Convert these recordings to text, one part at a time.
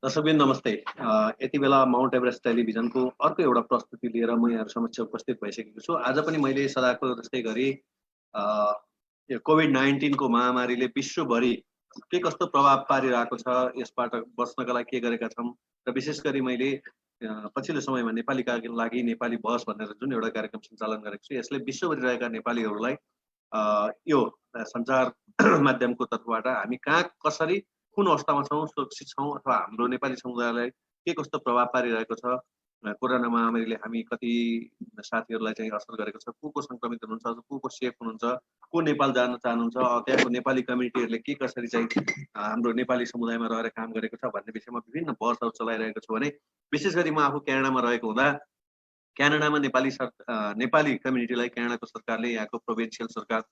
दर्शकबिन नमस्ते। यति बेला माउन्ट एभरेस्ट टेलिभिजनको अर्को एउटा प्रस्तुति लिएर म यहाँहरू समक्ष उपस्थित भइसकेको छु। आज पनि मैले सदाको जस्तै गरी यो कोभिड-19 को महामारीले विश्वभरि के कस्तो प्रभाव पारिरहेको छ, यसबाट बच्नका लागि के गरेका छौँ र विशेष गरी मैले पछिल्लो समयमा नेपालीका लागि नेपाली बस भनेर जुन एउटा कार्यक्रम सञ्चालन गरेको छु, यसले विश्वभरि रहेका नेपालीहरूलाई यो सञ्चार माध्यमको तर्फबाट हामी कहाँ कसरी कुन अवस्थामा छौँ, सुरक्षित छौँ अथवा हाम्रो नेपाली समुदायलाई के कस्तो प्रभाव पारिरहेको छ, कोरोना महामारीले हामी कति साथीहरूलाई चाहिँ असर गरेको छ, को सङ्क्रमित हुनुहुन्छ, को सेफ हुनुहुन्छ, को नेपाल जान चाहनुहुन्छ, त्यहाँको नेपाली कम्युनिटीहरूले के कसरी चाहिँ हाम्रो नेपाली समुदायमा रहेर काम गरेको छ भन्ने विषयमा विभिन्न बहसहरू चलाइरहेको छु भने विशेष गरी म आफू क्यानाडामा रहेको हुँदा क्यानाडामा नेपाली कम्युनिटीलाई क्यानाडाको सरकारले यहाँको प्रोभिन्सियल सरकार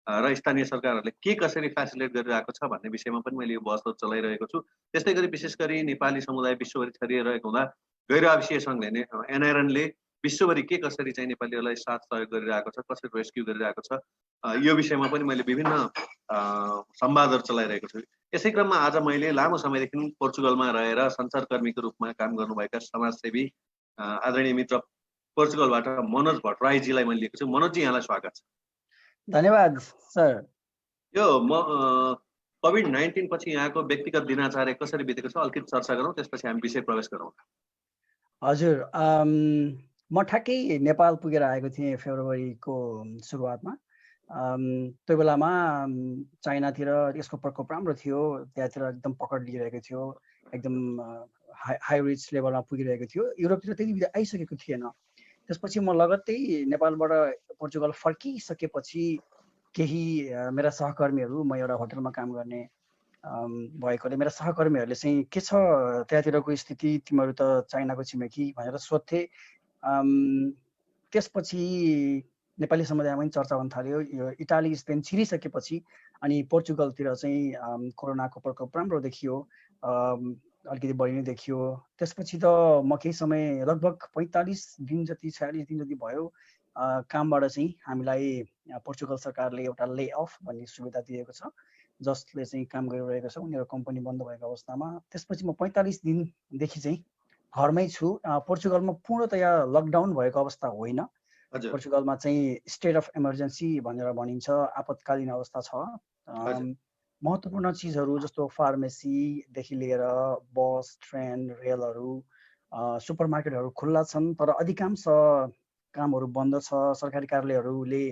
र स्थानीय सरकारहरूले के कसरी फेसिलिटेट गरिरहेको छ भन्ने विषयमा पनि मैले यो बहसहरू चलाइरहेको छु। त्यस्तै गरी विशेष गरी नेपाली समुदाय विश्वभरि छरिरहेको हुँदा गैर आवासीय सङ्घले एनआरएनले विश्वभरि के कसरी चाहिँ नेपालीहरूलाई साथ सहयोग गरिरहेको छ, कसरी रेस्क्यु गरिरहेको छ, यो विषयमा पनि मैले विभिन्न संवादहरू चलाइरहेको छु। यसै क्रममा आज मैले लामो समयदेखि पोर्चुगलमा रहेर सञ्चारकर्मीको रूपमा काम गर्नुभएका समाजसेवी आदरणीय मित्र पोर्चुगलबाट मनोज भट्टराईजीलाई मैले लिएको छु। मनोजजी, यहाँलाई स्वागत छ। धन्यवाद सर। यो कोभिड-19 पछि यहाँको व्यक्तिगत दिनचर्या कसरी बितेको छ अलिकति चर्चा गरौँ, त्यसपछि हामी विषय प्रवेश गरौँ। हजुर, म ठ्याक्कै नेपाल पुगेर आएको थिएँ फेब्रुअरीको सुरुवातमा। त्यो बेलामा चाइनातिर यसको प्रकोप राम्रो थियो, त्यहाँतिर एकदम पकड लिइरहेको थियो, एकदम हाई रिच लेभलमा पुगिरहेको थियो। युरोपतिर त्यति बित्दा आइसकेको थिएन। त्यसपछि म लगत्तै नेपालबाट पोर्चुगल फर्किसकेपछि केही मेरा सहकर्मीहरू, म एउटा होटलमा काम गर्ने भएकोले मेरा सहकर्मीहरूले चाहिँ के छ त्यहाँतिरको स्थिति, तिमीहरू त चाइनाको छिमेकी भनेर सोध्थे। त्यसपछि नेपाली समुदायमा पनि चर्चा हुन थाल्यो। यो इटाली स्पेन छिरिसकेपछि अनि पोर्चुगलतिर चाहिँ कोरोनाको प्रकोप राम्रो देखियो, अलिकति बढी नै देखियो। त्यसपछि त म केही समय लगभग 45 दिन जति 46 दिन जति भयो कामबाट चाहिँ हामीलाई पोर्चुगल सरकारले एउटा ले अफ भन्ने सुविधा दिएको छ, जसले चाहिँ काम गरिरहेको छ उनीहरू कम्पनी बन्द भएको अवस्थामा। त्यसपछि म 45 दिनदेखि चाहिँ घरमै छु। पोर्चुगलमा पूर्णतया लकडाउन भएको अवस्था होइन। पोर्चुगलमा चाहिँ स्टेट अफ इमर्जेन्सी भनेर भनिन्छ, आपतकालीन अवस्था छ। महत्त्वपूर्ण चिजहरू जस्तो फार्मेसीदेखि लिएर बस, ट्रेन, रेलहरू, सुपरमार्केटहरू खुल्ला छन्, तर अधिकांश कामहरू बन्द छ। सरकारी कार्यालयहरूले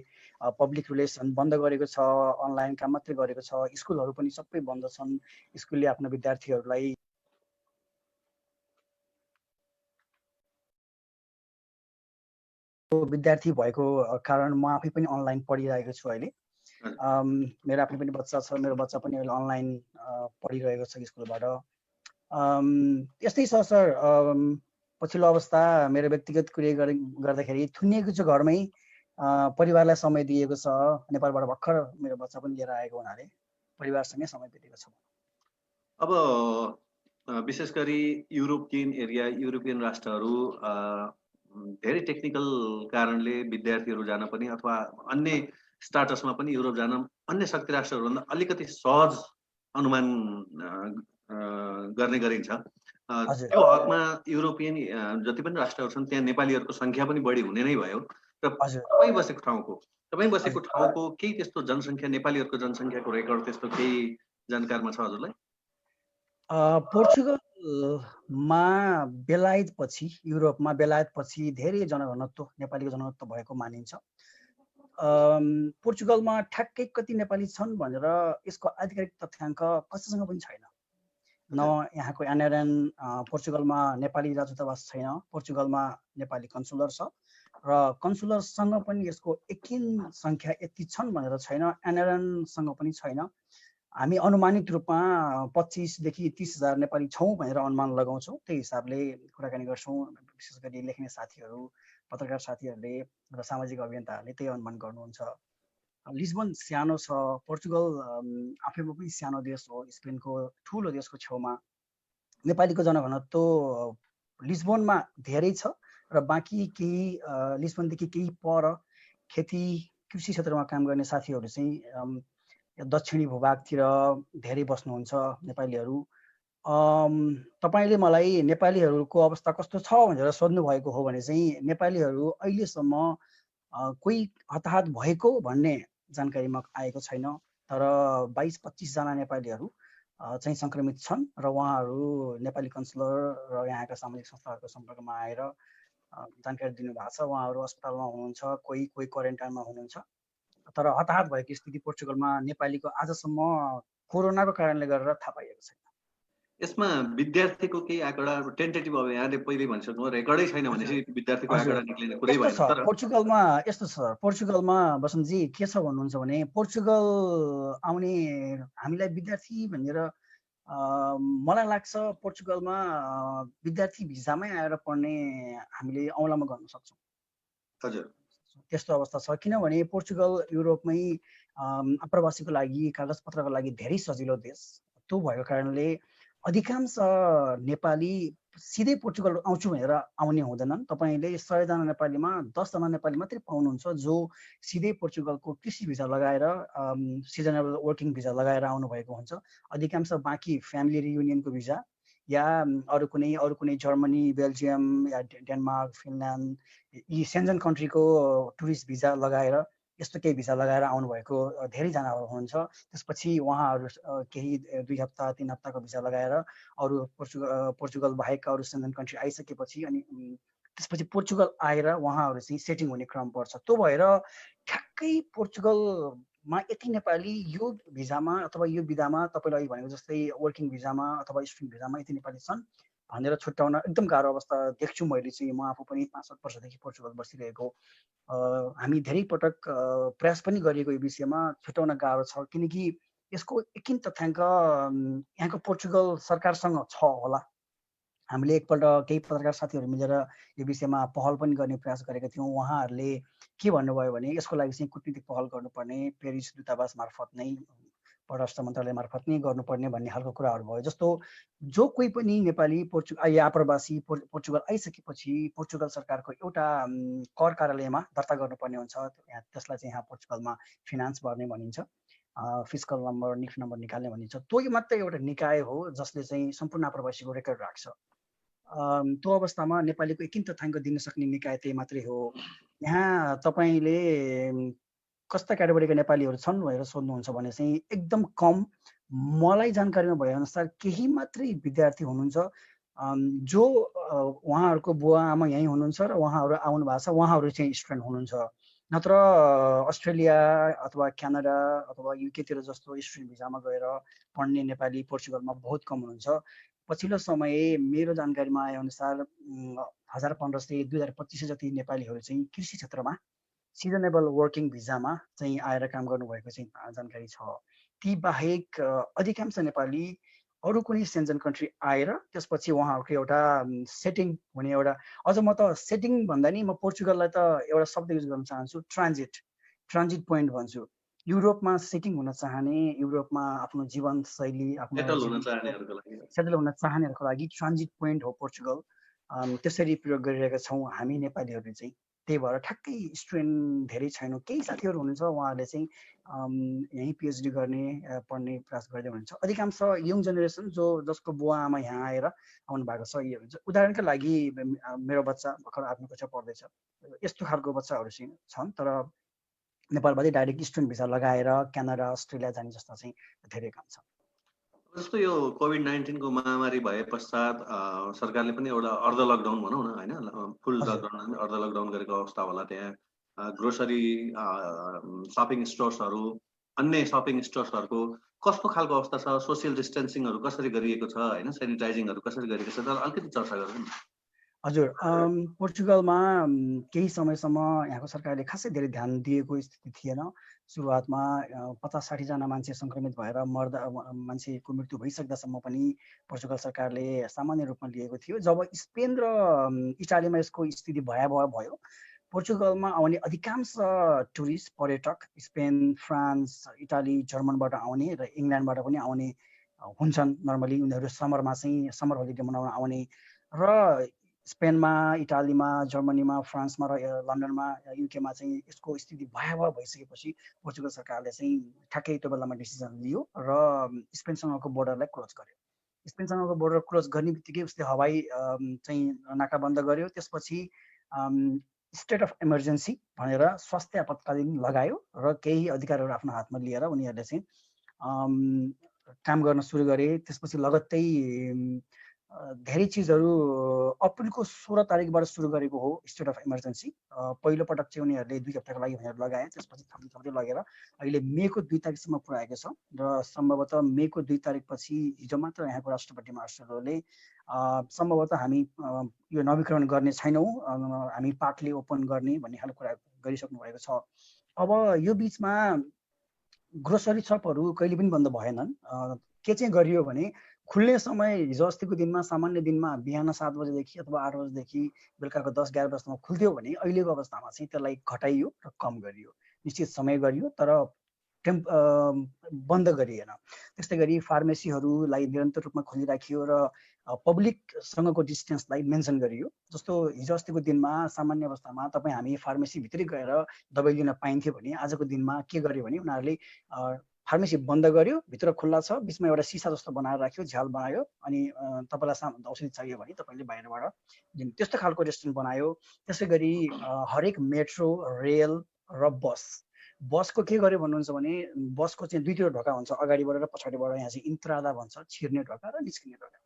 पब्लिक रिलेसन बन्द गरेको छ, अनलाइन काम मात्रै गरेको छ। स्कुलहरू पनि सबै बन्द छन्। स्कुलले आफ्नो विद्यार्थीहरूलाई विद्यार्थी भएको कारण म आफै पनि अनलाइन पढिरहेको छु अहिले। मेरो आफ्नो पनि बच्चा छ, मेरो बच्चा पनि अहिले अनलाइन पढिरहेको छ स्कुलबाट। यस्तै छ सर। पछिल्लो अवस्था मेरो व्यक्तिगत कुरै गर्दाखेरि थुनिएको छु घरमै, परिवारलाई समय दिएको छ। नेपालबाट भर्खर मेरो बच्चा पनि लिएर आएको हुनाले परिवारसँगै समय बितेको छ। अब विशेष गरी युरोपियन राष्ट्रहरू धेरै टेक्निकल कारणले विद्यार्थीहरू जान पनि अथवा अन्य स्टाटसमा पनि युरोप जान अन्य शक्ति राष्ट्रहरूभन्दा अलिकति सहज अनुमान गर्ने गरिन्छ। त्यो हकमा युरोपियन जति पनि राष्ट्रहरू छन् त्यहाँ नेपालीहरूको सङ्ख्या पनि बढी हुने नै भयो। र तपाईँ बसेको ठाउँको केही त्यस्तो जनसङ्ख्या, नेपालीहरूको जनसङ्ख्याको रेकर्ड त्यस्तो केही जानकारमा छ हजुरलाई? पोर्चुगलमा बेलायतपछि, युरोपमा बेलायतपछि धेरै जनघनत्व, नेपालीको जनघनत्व भएको मानिन्छ। पोर्चुगलमा ठ्याक्कै कति नेपाली छन् भनेर यसको आधिकारिक तथ्याङ्क कसैसँग पनि छैन। न यहाँको एनआरएन, पोर्चुगलमा नेपाली राजदूतावास छैन, पोर्चुगलमा नेपाली कन्सुलर छ र कन्सुलरसँग पनि यसको एकिन सङ्ख्या यति छन् भनेर छैन, एनआरएनसँग पनि छैन। हामी अनुमानित रूपमा 25,000 देखि 30,000 नेपाली छौँ भनेर अनुमान लगाउँछौँ। त्यही हिसाबले कुराकानी गर्छौँ। विशेष गरी लेख्ने साथीहरू, पत्रकार साथीहरूले र सामाजिक अभियन्ताहरूले त्यही अनुमान गर्नुहुन्छ। लिस्बन सानो छ, पोर्चुगल आफैमा पनि सानो देश हो, स्पेनको ठुलो देशको छेउमा। नेपालीको जनघनत्व लिस्बनमा धेरै छ र बाँकी केही लिस्बनदेखि केही पर खेती कृषि क्षेत्रमा काम गर्ने साथीहरू चाहिँ दक्षिणी भूभागतिर धेरै बस्नुहुन्छ नेपालीहरू। तपाईँले मलाई नेपालीहरूको अवस्था कस्तो छ भनेर सोध्नु भएको हो भने चाहिँ नेपालीहरू अहिलेसम्म कोही हताहत भएको भन्ने जानकारीमा आएको छैन। तर 22-25 जना नेपालीहरू चाहिँ सङ्क्रमित छन् र उहाँहरू नेपाली कन्सुलर र यहाँका सामाजिक संस्थाहरूको सम्पर्कमा आएर जानकारी दिनुभएको छ। उहाँहरू अस्पतालमा हुनुहुन्छ, कोही कोही क्वारेन्टाइनमा हुनुहुन्छ। तर हताहत भएको स्थिति पोर्चुगलमा नेपालीको आजसम्म कोरोनाको कारणले गरेर थाहा पाइएको छैन। यसमा विद्यार्थीको केही आँकडा टेन्टेटिभ अब यहाँले पहिले भनिसक्नु रेकर्डै छैन भनेपछि विद्यार्थीको हजुर आँकडा निक्लिने कुरै यस्तो भएन। छ तर पोर्चुगलमा बसन्तजी के छ भन्नुहुन्छ भने पोर्चुगल आउने हामीलाई विद्यार्थी भनेर मलाई लाग्छ पोर्चुगलमा विद्यार्थी भिजामै आएर पढ्ने हामीले औँलामा गर्न सक्छौँ। हजुर त्यस्तो अवस्था छ किनभने पोर्चुगल युरोपमै आप्रवासीको लागि कागजपत्रको लागि धेरै सजिलो देश। त्यो भएको कारणले अधिकांश नेपाली सिधै पोर्चुगल आउँछु भनेर आउने हुँदैनन्। तपाईँले 100 जना नेपालीमा 10 जना नेपाली मात्रै पाउनुहुन्छ जो सिधै पोर्चुगलको कृषि भिजा लगाएर सिजनेबल वर्किङ भिजा लगाएर आउनुभएको हुन्छ। अधिकांश बाँकी फ्यामिली रियुनियनको भिजा या अरू कुनै जर्मनी, बेल्जियम या डेनमार्क, फिनल्यान्ड यी सेन्जन कन्ट्रीको टुरिस्ट भिजा लगाएर यस्तो केही भिजा लगाएर आउनुभएको धेरैजनाहरू हुनुहुन्छ। त्यसपछि उहाँहरू केही 2 हप्ता 3 हप्ताको भिजा लगाएर अरू पोर्चुगल बाहेक अरू सेन्जन कन्ट्री आइसकेपछि अनि त्यसपछि पोर्चुगल आएर उहाँहरू चाहिँ सेटिङ हुने क्रम पर्छ। त्यो भएर ठ्याक्कै पोर्चुगलमा यति नेपाली यो भिजामा अथवा यो विधामा तपाईँले अघि भनेको जस्तै वर्किङ भिजामा अथवा स्टुडेन्ट भिजामा यति नेपाली छन् भनेर छुट्याउन एकदम गाह्रो अवस्था देख्छु मैले चाहिँ। म आफू पनि 5-7 वर्षदेखि पोर्चुगल बसिरहेको। हामी धेरै पटक प्रयास पनि गरिएको यो विषयमा छुट्याउन गाह्रो छ किनकि यसको एकिन तथ्याङ्क यहाँको पोर्चुगल सरकारसँग छ होला। हामीले एकपल्ट केही पत्रकार साथीहरू मिलेर यो विषयमा पहल पनि गर्ने प्रयास गरेका थियौँ। उहाँहरूले के भन्नुभयो भने यसको लागि चाहिँ कुटनीतिक पहल गर्नुपर्ने, पेरिस दूतावास मार्फत नै परराष्ट्र मन्त्रालय मार्फत नै गर्नुपर्ने भन्ने खालको कुराहरू भयो। जस्तो जो कोही पनि नेपाली आप्रवासी पोर्चुगल आइसकेपछि पोर्चुगल सरकारको एउटा कर कार्यालयमा दर्ता गर्नुपर्ने हुन्छ। त्यसलाई चाहिँ यहाँ पोर्चुगलमा फिनान्स भर्ने भनिन्छ। फिस्कल नम्बर, निफ नम्बर निकाल्ने भनिन्छ। त्यो मात्रै एउटा निकाय हो जसले चाहिँ सम्पूर्ण आप्रवासीको रेकर्ड राख्छ। त्यो अवस्थामा नेपालीको एकिन तथ्याङ्क दिन सक्ने निकाय त्यही मात्रै हो। यहाँ तपाईँले कस्ता क्याटेगोरीका नेपालीहरू छन् भनेर सोध्नुहुन्छ भने चाहिँ एकदम कम। मलाई जानकारीमा भएअनुसार केही मात्रै विद्यार्थी हुनुहुन्छ जो उहाँहरूको बुवा आमा यहीँ हुनुहुन्छ र उहाँहरू आउनु भएको छ, उहाँहरू चाहिँ स्टुडेन्ट हुनुहुन्छ। नत्र अस्ट्रेलिया अथवा क्यानाडा अथवा युकेतिर जस्तो स्टुडेन्ट भिजामा गएर पढ्ने नेपाली पोर्चुगलमा बहुत कम हुनुहुन्छ। पछिल्लो समय मेरो जानकारीमा आएअनुसार 1500-2025 जति नेपालीहरू चाहिँ कृषि क्षेत्रमा सिजनेबल वर्किङ भिजामा चाहिँ आएर काम गर्नुभएको चाहिँ जानकारी छ। ती बाहेक अधिकांश नेपाली अरू कुनै सेन्जन कन्ट्री आएर त्यसपछि उहाँहरूको एउटा सेटिङ हुने एउटा अझ म त सेटिङ भन्दा नि म पोर्चुगललाई त एउटा शब्द युज गर्न चाहन्छु, ट्रान्जिट पोइन्ट भन्छु। युरोपमा सेटिङ हुन चाहने, युरोपमा आफ्नो जीवनशैली सेटल हुन चाहनेहरूको लागि ट्रान्जिट पोइन्ट हो पोर्चुगल। त्यसरी प्रयोग गरिरहेका छौँ हामी नेपालीहरूले चाहिँ। त्यही भएर ठ्याक्कै स्टुडेन्ट धेरै छैनौँ। केही साथीहरू हुनुहुन्छ उहाँहरूले चाहिँ यहीँ पिएचडी गर्ने पढ्ने प्रयास गर्दै हुनुहुन्छ। अधिकांश यङ जेनेरेसन जसको बुवा आमा यहाँ आएर आउनु भएको छ। यो उदाहरणका लागि मेरो बच्चा भर्खर 8औं कक्षा पढ्दैछ। यस्तो खालको बच्चाहरू चाहिँ छन्। तर नेपालबाटै डाइरेक्ट स्टुडेन्ट भिजा लगाएर क्यानाडा, अस्ट्रेलिया जाने जस्ता चाहिँ धेरै काम छ। जस्तो यो कोभिड-19 को महामारी भए पश्चात सरकारले पनि एउटा अर्ध लकडाउन भनौँ न होइन, फुल लकडाउन अर्ध लकडाउन गरेको अवस्था होला। त्यहाँ ग्रोसरी सपिङ स्टोर्सहरू, अन्य सपिङ स्टोर्सहरूको कस्तो खालको अवस्था छ, सोसियल डिस्टेन्सिङहरू कसरी गरिएको छ होइन, सेनिटाइजिङहरू कसरी गरिएको छ, अलिकति चर्चा गरौँ न। हजुर, पोर्चुगलमा केही समयसम्म यहाँको सरकारले खासै धेरै ध्यान दिएको स्थिति थिएन। सुरुवातमा 50-60 जना मान्छे सङ्क्रमित भएर मान्छेको मृत्यु भइसक्दासम्म पनि पोर्चुगल सरकारले सामान्य रूपमा लिएको थियो। जब स्पेन र इटालीमा यसको स्थिति भयावह भयो, पोर्चुगलमा आउने अधिकांश टुरिस्ट पर्यटक स्पेन, फ्रान्स, इटाली, जर्मनबाट आउने र इङ्ल्यान्डबाट पनि आउने हुन्छन्। नर्मली उनीहरू समरमा चाहिँ समर होलिडे मनाउन आउने र स्पेनमा, इटालीमा, जर्मनीमा, फ्रान्समा र लन्डनमा, युकेमा चाहिँ यसको स्थिति भयावह भइसकेपछि पोर्चुगल सरकारले चाहिँ ठ्याक्कै त्यो बेलामा डिसिजन लियो र स्पेनसँगको बोर्डरलाई क्लोज गर्यो। स्पेनसँगको बोर्डर क्लोज गर्ने बित्तिकै उसले हवाई चाहिँ नाका बन्द गर्यो। त्यसपछि स्टेट अफ इमर्जेन्सी भनेर स्वास्थ्य आपतकालीन लगायो र केही अधिकारहरू आफ्नो हातमा लिएर उनीहरूले चाहिँ काम गर्न सुरु गरे। त्यसपछि लगत्तै धेरै चिजहरू अप्रिलको 16 तारिकबाट सुरु गरेको हो स्टेट अफ इमर्जेन्सी। पहिलो पटक चाहिँ उनीहरूले 2 हप्ताको लागि भनेर लगाए, त्यसपछि थप्दै लगेर अहिले मेको 2 तारिकसम्म पुऱ्याएको छ र सम्भवतः मेको 2 तारिकपछि हिजो मात्र यहाँको राष्ट्रपति मार्सलले सम्भवतः हामी यो नवीकरण गर्ने छैनौँ, हामी पार्टली ओपन गर्ने भन्ने खालको कुरा गरिसक्नु भएको छ। अब यो बिचमा ग्रोसरी सपहरू कहिले पनि बन्द भएनन्। के चाहिँ गरियो भने खुल्ने समय हिजो अस्तिको दिनमा सामान्य दिनमा बिहान 7 बजेदेखि अथवा 8 बजेदेखि बेलुकाको 10-11 बजेसम्म खुल्थ्यो भने अहिलेको अवस्थामा चाहिँ त्यसलाई घटाइयो र कम गरियो, निश्चित समय गरियो तर बन्द गरिएन। त्यस्तै गरी फार्मेसीहरूलाई निरन्तर रूपमा खोलिराखियो र पब्लिकसँगको डिस्टेन्सलाई मेन्सन गरियो। जस्तो हिजो अस्तिको दिनमा सामान्य अवस्थामा तपाईँ हामी फार्मेसीभित्रै गएर दबाई लिन पाइन्थ्यो भने आजको दिनमा के गर्यो भने उनीहरूले फार्मेसी बन्द गर्यो, भित्र खुल्ला छ, बिचमा एउटा सिसा जस्तो बनाएर राख्यो, झ्याल बनायो, अनि तपाईँलाई औषधि चाहियो भने तपाईँले बाहिरबाट लिनु, त्यस्तो खालको रेस्टुरेन्ट बनायो। त्यसै गरी हरेक मेट्रो, रेल र बसको के गर्यो भन्नुहुन्छ भने बसको चाहिँ दुईवटा ढोका हुन्छ, अगाडिबाट र पछाडिबाट। यहाँ चाहिँ इन्त्रादा भन्छ, छिर्ने ढोका र निस्किने ढोका।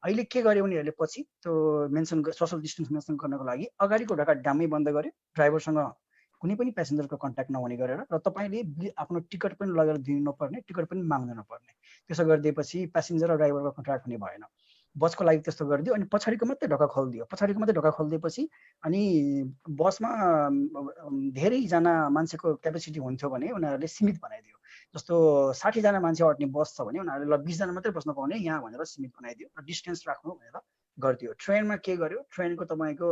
अहिले के गर्यो उनीहरूले पछि त्यो मेन्सन सोसल डिस्टेन्स मेन्सन गर्नको लागि अगाडिको ढोका ड्यामै बन्द गर्यो, ड्राइभरसँग कुनै पनि प्यासेन्जरको कन्ट्याक्ट नहुने गरेर, र तपाईँले आफ्नो टिकट पनि लगेर दिनु नपर्ने, टिकट पनि माग्नु नपर्ने। त्यसो गरिदिएपछि प्यासेन्जर र ड्राइभरको कन्ट्याक्ट हुने भएन। बसको लागि त्यस्तो गरिदियो। अनि पछाडिको मात्रै ढोका खोलिदियो। पछाडिको मात्रै ढोका खोलिदिएपछि अनि बसमा धेरैजना मान्छेको क्यापेसिटी हुन्थ्यो भने उनीहरूले सीमित बनाइदियो। जस्तो 60 जना मान्छे अट्ने बस छ भने उनीहरूले ल 20 जना मात्रै बस्न पाउने यहाँ भनेर सीमित बनाइदियो र डिस्टेन्स राख्नु भनेर गरिदियो। ट्रेनमा के गर्यो, ट्रेनको तपाईँको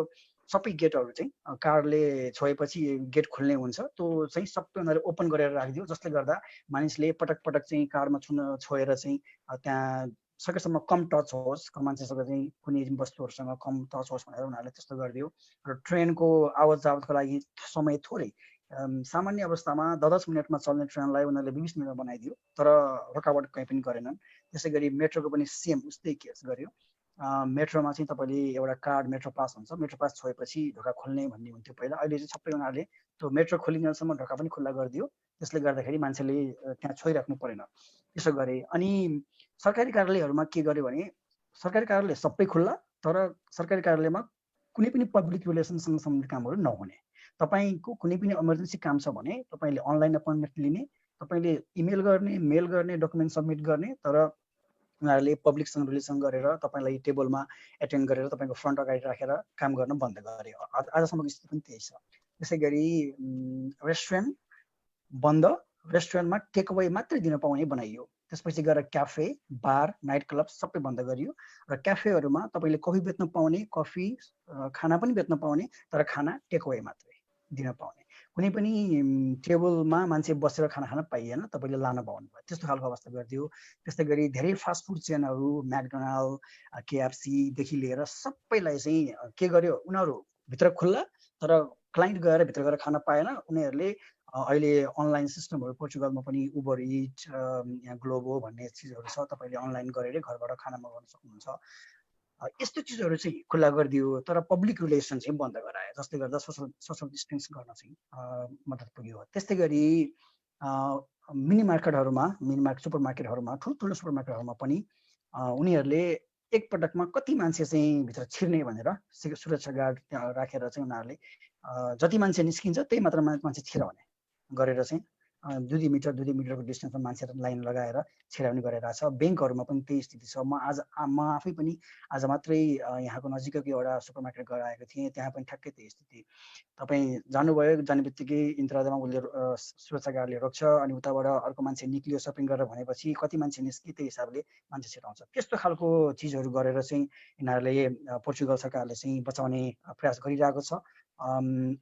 सबै गेटहरू चाहिँ कारले छोएपछि गेट खुल्ने हुन्छ, त्यो चाहिँ सबै उनीहरूले ओपन गरेर राखिदियो, जसले गर्दा मानिसले पटक पटक चाहिँ कारमा छोएर चाहिँ त्यहाँ सकेसम्म कम टच होस्, मान्छेसँग चाहिँ कुनै वस्तुहरूसँग कम टच होस् भनेर उनीहरूले त्यस्तो गरिदियो। र ट्रेनको आवत जावतको लागि समय थोरै, सामान्य अवस्थामा 10 मिनटमा चल्ने ट्रेनलाई उनीहरूले 20 मिनटमा बनाइदियो, तर रोकावट कहीँ पनि गरेनन्। त्यसै गरी मेट्रोको पनि सेम उस्तै केस गर्यो। मेट्रोमा चाहिँ तपाईँले एउटा कार्ड मेट्रो पास हुन्छ, मेट्रो पास छोएपछि ढोका खोल्ने भन्ने हुन्थ्यो पहिला, अहिले चाहिँ सबै उनीहरूले त्यो मेट्रो खोलिन्जेलसम्म ढोका पनि खुल्ला गरिदियो। त्यसले गर्दाखेरि मान्छेले त्यहाँ छोइराख्नु परेन, त्यसो गरे। अनि सरकारी कार्यालयहरूमा के गर्यो भने सरकारी कार्यालय सबै खुल्ला, तर सरकारी कार्यालयमा कुनै पनि पब्लिक रिलेसनसँग सम्बन्धित कामहरू नहुने। तपाईँको कुनै पनि इमर्जेन्सी काम छ भने तपाईँले अनलाइन अपोइन्टमेन्ट लिने, तपाईँले इमेल गर्ने, मेल गर्ने, डकुमेन्ट सबमिट गर्ने, तर उनीहरूले पब्लिकसँग रिलेसन गरेर तपाईँलाई टेबलमा एटेन्ड गरेर तपाईँको फ्रन्ट अगाडि राखेर काम गर्न बन्द गरे। आजसम्मको स्थिति पनि त्यही छ। त्यसै गरी रेस्टुरेन्ट बन्द, रेस्टुरेन्टमा टेक अवे मात्रै दिन पाउने बनाइयो। त्यसपछि गएर क्याफे, बार, नाइट क्लब सबै बन्द गरियो र क्याफेहरूमा तपाईँले कफी बेच्न पाउने, कफी खाना पनि बेच्न पाउने, तर खाना टेक अवे मात्रै दिन पाउने। कुनै पनि टेबलमा मान्छे बसेर खाना खान पाइएन, तपाईँले लान पाउनु भयो, त्यस्तो खालको अवस्था गरिदियो। त्यस्तै गरी धेरै फास्ट फुड चेनहरू म्याकडोनाल्ड, केएफसीदेखि लिएर सबैलाई चाहिँ के गर्यो, उनीहरू भित्र खुल्ला, तर क्लाइन्ट गएर भित्र गएर खान पाएन। उनीहरूले अहिले अनलाइन सिस्टमहरू पोर्चुगलमा पनि उबर इट, यहाँ ग्लोबो भन्ने चिजहरू छ, तपाईँले अनलाइन गरेरै घरबाट खाना मगाउन सक्नुहुन्छ। यस्तो चिजहरू चाहिँ खुल्ला गरिदियो, तर पब्लिक रिलेसन चाहिँ बन्द गरायो, जसले गर्दा सोसल डिस्टेन्स गर्न चाहिँ मद्दत पुग्यो। त्यस्तै गरी मिनी मार्केटहरूमा, सुपर मार्केटहरूमा, ठुल्ठुलो सुपर मार्केटहरूमा पनि उनीहरूले एकपटकमा कति मान्छे चाहिँ भित्र छिर्ने भनेर सुरक्षा गार्ड राखेर चाहिँ उनीहरूले जति मान्छे निस्किन्छ त्यही मात्र मान्छे छिराउने गरेर चाहिँ 2 मिटरको डिस्टेन्समा मान्छे लाइन लगाएर छिराउने गरेर छ। ब्याङ्कहरूमा पनि त्यही स्थिति छ। म आफै पनि आज मात्रै यहाँको नजिकैको एउटा सुपर मार्केट गएर आएको थिएँ, त्यहाँ पनि ठ्याक्कै त्यही स्थिति। तपाईँ जानुभयो, जाने बित्तिकै इन्त्रादामा उसले सुरक्षा गार्डले रोक्छ, अनि उताबाट अर्को मान्छे निक्लियो सपिङ गरेर भनेपछि कति मान्छे निस्कियो त्यही हिसाबले मान्छे छिराउँछ। त्यस्तो खालको चिजहरू गरेर चाहिँ यिनीहरूले पोर्चुगल सरकारले चाहिँ बचाउने प्रयास गरिरहेको छ।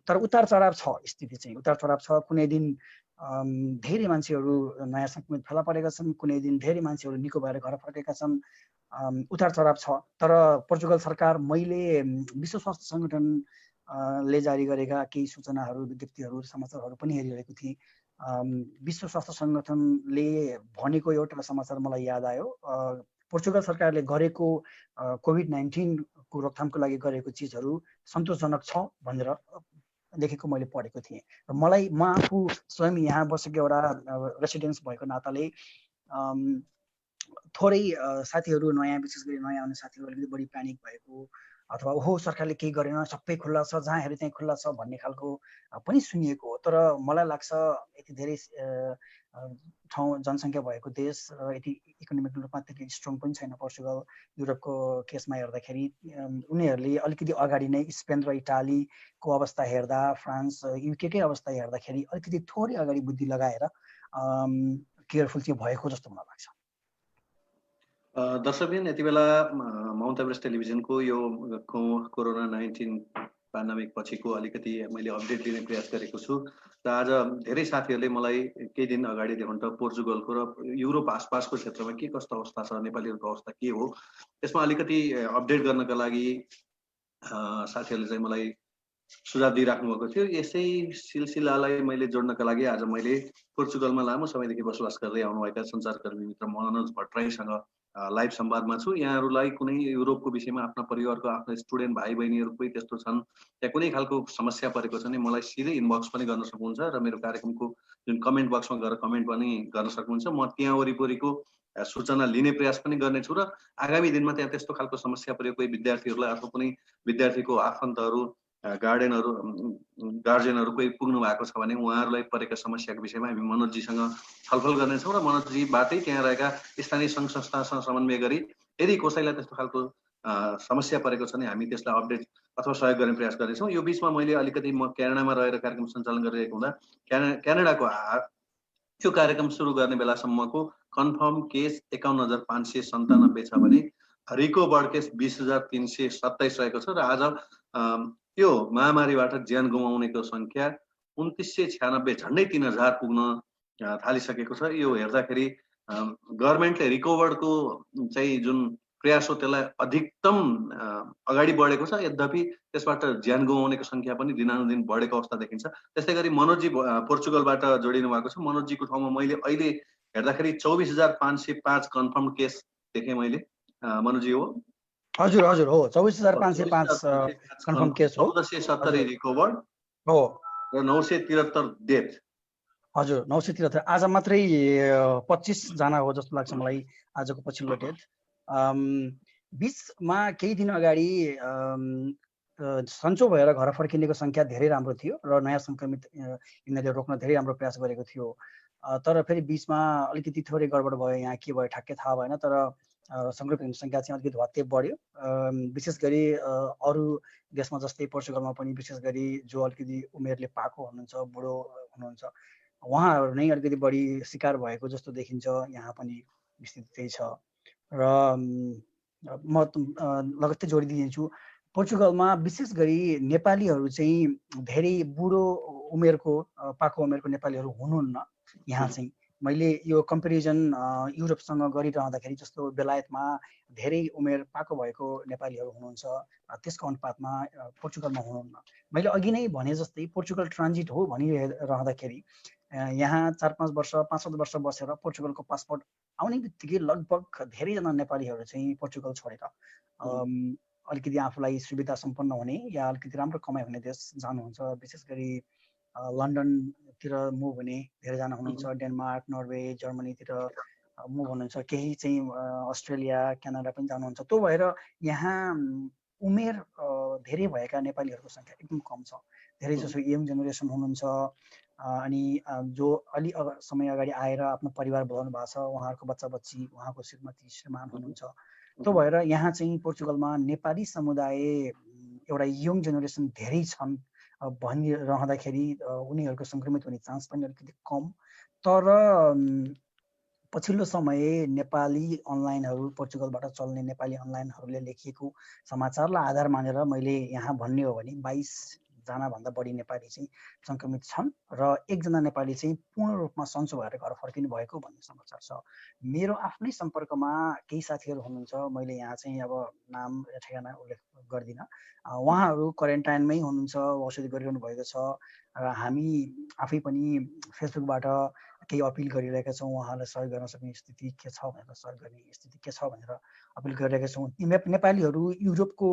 तर उतार चढाव छ, स्थिति चाहिँ उतार चढाव छ। कुनै दिन धेरै मान्छेहरू नयाँ सङ्क्रमित फेला परेका छन्, कुनै दिन धेरै मान्छेहरू निको भएर घर फर्केका छन्, उतार चढाव छ। तर पोर्चुगल सरकार, मैले विश्व स्वास्थ्य सङ्गठनले जारी गरेका केही सूचनाहरू, विज्ञप्तिहरू, समाचारहरू पनि हेरिरहेको थिएँ। विश्व स्वास्थ्य सङ्गठनले भनेको एउटा समाचार मलाई याद आयो। पोर्चुगल सरकारले गरेको कोभिड-19 को रोकथामको लागि गरेको चिजहरू सन्तोषजनक छ भनेर लेखेको मैले पढेको थिएँ। र म आफू स्वयं यहाँ बसेको एउटा रेसिडेन्स भएको नाताले थोरै साथीहरू नयाँ, विशेष गरी नयाँ आउने साथीहरू अलिकति बढी प्यानिक भएको अथवा ओहो सरकारले केही गरेन, सबै खुल्ला छ, जहाँ हेऱ्यो त्यहीँ खुल्ला छ भन्ने खालको पनि सुनिएको हो। तर मलाई लाग्छ यति धेरै ठाउँ जनसङ्ख्या भएको देश र यति इकोनोमिक रूपमा त्यति स्ट्रङ पनि छैन पोर्चुगल। युरोपको केसमा हेर्दाखेरि उनीहरूले अलिकति अगाडि नै स्पेन र इटालीको अवस्था हेर्दा, फ्रान्स, युकेकै अवस्था हेर्दाखेरि अलिकति थोरै अगाडि बुद्धि लगाएर केयरफुल चाहिँ भएको जस्तो मलाई लाग्छ। दर्शकबिन, यति बेला माउन्ट एभरेस्ट टेलिभिजनको यो कोरोना-19 पेन्डेमिक पछिको अलिकति मैले अपडेट दिने प्रयास गरेको छु। र आज धेरै साथीहरूले मलाई केही दिन अगाडिदेखि त पोर्चुगलको र युरोप आसपासको क्षेत्रमा के कस्तो अवस्था छ, नेपालीहरूको अवस्था के हो, त्यसमा अलिकति अपडेट गर्नका लागि साथीहरूले चाहिँ मलाई सुझाव दिइराख्नु भएको थियो। यसै सिलसिलालाई मैले जोड्नका लागि आज मैले पोर्चुगलमा लामो समयदेखि बसोबास गर्दै आउनुभएका सञ्चारकर्मी मित्र मनोज भट्टराईसँग लाइभ संवादमा छु। यहाँहरूलाई कुनै युरोपको विषयमा आफ्ना परिवारको आफ्ना स्टुडेन्ट भाइ बहिनीहरू कोही त्यस्तो छन्, या कुनै खालको समस्या परेको छ भने मलाई सिधै इनबक्स पनि गर्न सक्नुहुन्छ र मेरो कार्यक्रमको जुन कमेन्ट बक्समा गएर कमेन्ट पनि गर्न सक्नुहुन्छ। म त्यहाँ वरिपरिको सूचना लिने प्रयास पनि गर्नेछु र आगामी दिनमा त्यहाँ त्यस्तो खालको समस्या परेको कोही विद्यार्थीहरूलाई अथवा कुनै विद्यार्थीको आफन्तहरू, गार्जेनहरू कोही पुग्नु भएको छ भने उहाँहरूलाई परेका समस्याको विषयमा हामी मनोजजीसँग छलफल गर्नेछौँ र मनोजजीबाटै त्यहाँ रहेका स्थानीय सङ्घ संस्थासँग समन्वय गरी यदि कसैलाई त्यस्तो खालको समस्या परेको छ भने हामी त्यसलाई अपडेट अथवा सहयोग गर्ने प्रयास गर्नेछौँ। यो बिचमा मैले अलिकति म क्यानाडामा रहेर कार्यक्रम सञ्चालन गरिरहेको हुँदा क्यानाडाको यो कार्यक्रम सुरु गर्ने बेलासम्मको कन्फर्म केस 51,597 छ भने रिकभर्ड केस 20,327 रहेको छ र आज यो महामारीबाट ज्यान गुमाउनेको सङ्ख्या 2,996, झन्डै 3,000 पुग्न थालिसकेको छ। यो हेर्दाखेरि गभर्मेन्टले रिकभर्डको चाहिँ जुन प्रयास हो त्यसलाई अधिकतम अगाडि बढेको छ, यद्यपि त्यसबाट ज्यान गुमाउनेको सङ्ख्या पनि दिनानुदिन बढेको अवस्था देखिन्छ। त्यस्तै गरी मनोजजी पोर्चुगलबाट जोडिनु भएको छ। मनोजजीको ठाउँमा मैले अहिले हेर्दाखेरि 24,505 कन्फर्म केस देखेँ मैले। मनोजी हो? हजुर हजुर हो, 24,505 कन्फर्म केस हो, 1470 रिकभर्ड हो र 973 डेथ। हजुर 973। आज मात्रै 25 जना हो जस्तो लाग्छ मलाई आजको पछिल्लो डेथ। बिचमा केही दिन अगाडि सन्चो भएर घर फर्किनेको सङ्ख्या धेरै राम्रो थियो र नयाँ सङ्क्रमित यिनीहरूले रोक्न धेरै राम्रो प्रयास गरेको थियो। तर फेरि बिचमा अलिकति थोरै गडबड भयो, यहाँ के भयो ठ्याक्कै थाहा भएन। तर सङ्क्रमित सङ्ख्या चाहिँ अलिकति भत्ते बढ्यो। विशेष गरी अरू देशमा जस्तै पोर्चुगलमा पनि विशेष गरी जो अलिकति उमेरले पाएको हुनुहुन्छ, बुढो हुनुहुन्छ, उहाँहरू नै अलिकति बढी शिकार भएको जस्तो देखिन्छ। यहाँ पनि स्थिति त्यही छ र म लगत्तै जोडिदिन्छु। पोर्चुगलमा विशेष गरी नेपालीहरू चाहिँ धेरै बुढो उमेरको, पाको उमेरको नेपालीहरू हुनुहुन्न यहाँ चाहिँ। मैले यो कम्पेरिजन युरोपसँग गरिरहँदाखेरि जस्तो बेलायतमा धेरै उमेर पाको भएको नेपालीहरू हुनुहुन्छ, त्यसको अनुपातमा पोर्चुगलमा हुनुहुन्न। मैले अघि नै भने जस्तै पोर्चुगल ट्रान्जिट हो भनिरहँदाखेरि यहाँ 4-5 वर्ष 5-7 वर्ष बसेर पोर्चुगलको पासपोर्ट आउने बित्तिकै लगभग धेरैजना नेपालीहरू चाहिँ पोर्चुगल छोडेर अलिकति आफूलाई सुविधा सम्पन्न हुने या अलिकति राम्रो कमाइ हुने देश जानुहुन्छ। विशेष गरी लन्डनतिर मुभ हुने धेरैजना हुनुहुन्छ, डेनमार्क, नर्वे, जर्मनीतिर मुभ हुनुहुन्छ, केही चाहिँ अस्ट्रेलिया, क्यानाडा पनि जानुहुन्छ। त्यो भएर यहाँ उमेर धेरै भएका नेपालीहरूको सङ्ख्या एकदम कम छ। धेरै जसो यङ जेनेरेसन हुनुहुन्छ अनि जो अलि समय अगाडि आएर आफ्नो परिवार बोलाउनु भएको छ, उहाँहरूको बच्चा बच्ची, उहाँको श्रीमती श्रीमान हुनुहुन्छ। त्यो भएर यहाँ चाहिँ पोर्चुगलमा नेपाली समुदाय एउटा यङ जेनेरेसन धेरै छन् भनिरहँदाखेरि उनीहरूको सङ्क्रमित हुने चान्स पनि अलिकति कम। तर पछिल्लो समय नेपाली अनलाइनहरू, पोर्चुगलबाट चल्ने नेपाली अनलाइनहरूले लेखिएको समाचारलाई आधार मानेर मैले यहाँ भन्ने हो भने 22 जनाभन्दा बढी नेपाली चाहिँ सङ्क्रमित छन् र 1 जना नेपाली चाहिँ पूर्ण रूपमा सन्चो भएर घर फर्किनु भएको भन्ने समाचार छ। मेरो आफ्नै सम्पर्कमा केही साथीहरू हुनुहुन्छ, मैले यहाँ चाहिँ अब नाम या ठेगाना उल्लेख गर्दिनँ। उहाँहरू क्वारेन्टाइनमै हुनुहुन्छ, औषधि गरिरहनु भएको छ र हामी आफै पनि फेसबुकबाट केही अपिल गरिरहेका छौँ, उहाँलाई सहयोग गर्न सक्ने स्थिति के छ भनेर, सहयोग गर्ने स्थिति के छ भनेर अपिल गरिरहेका छौँ। नेपालीहरू युरोपको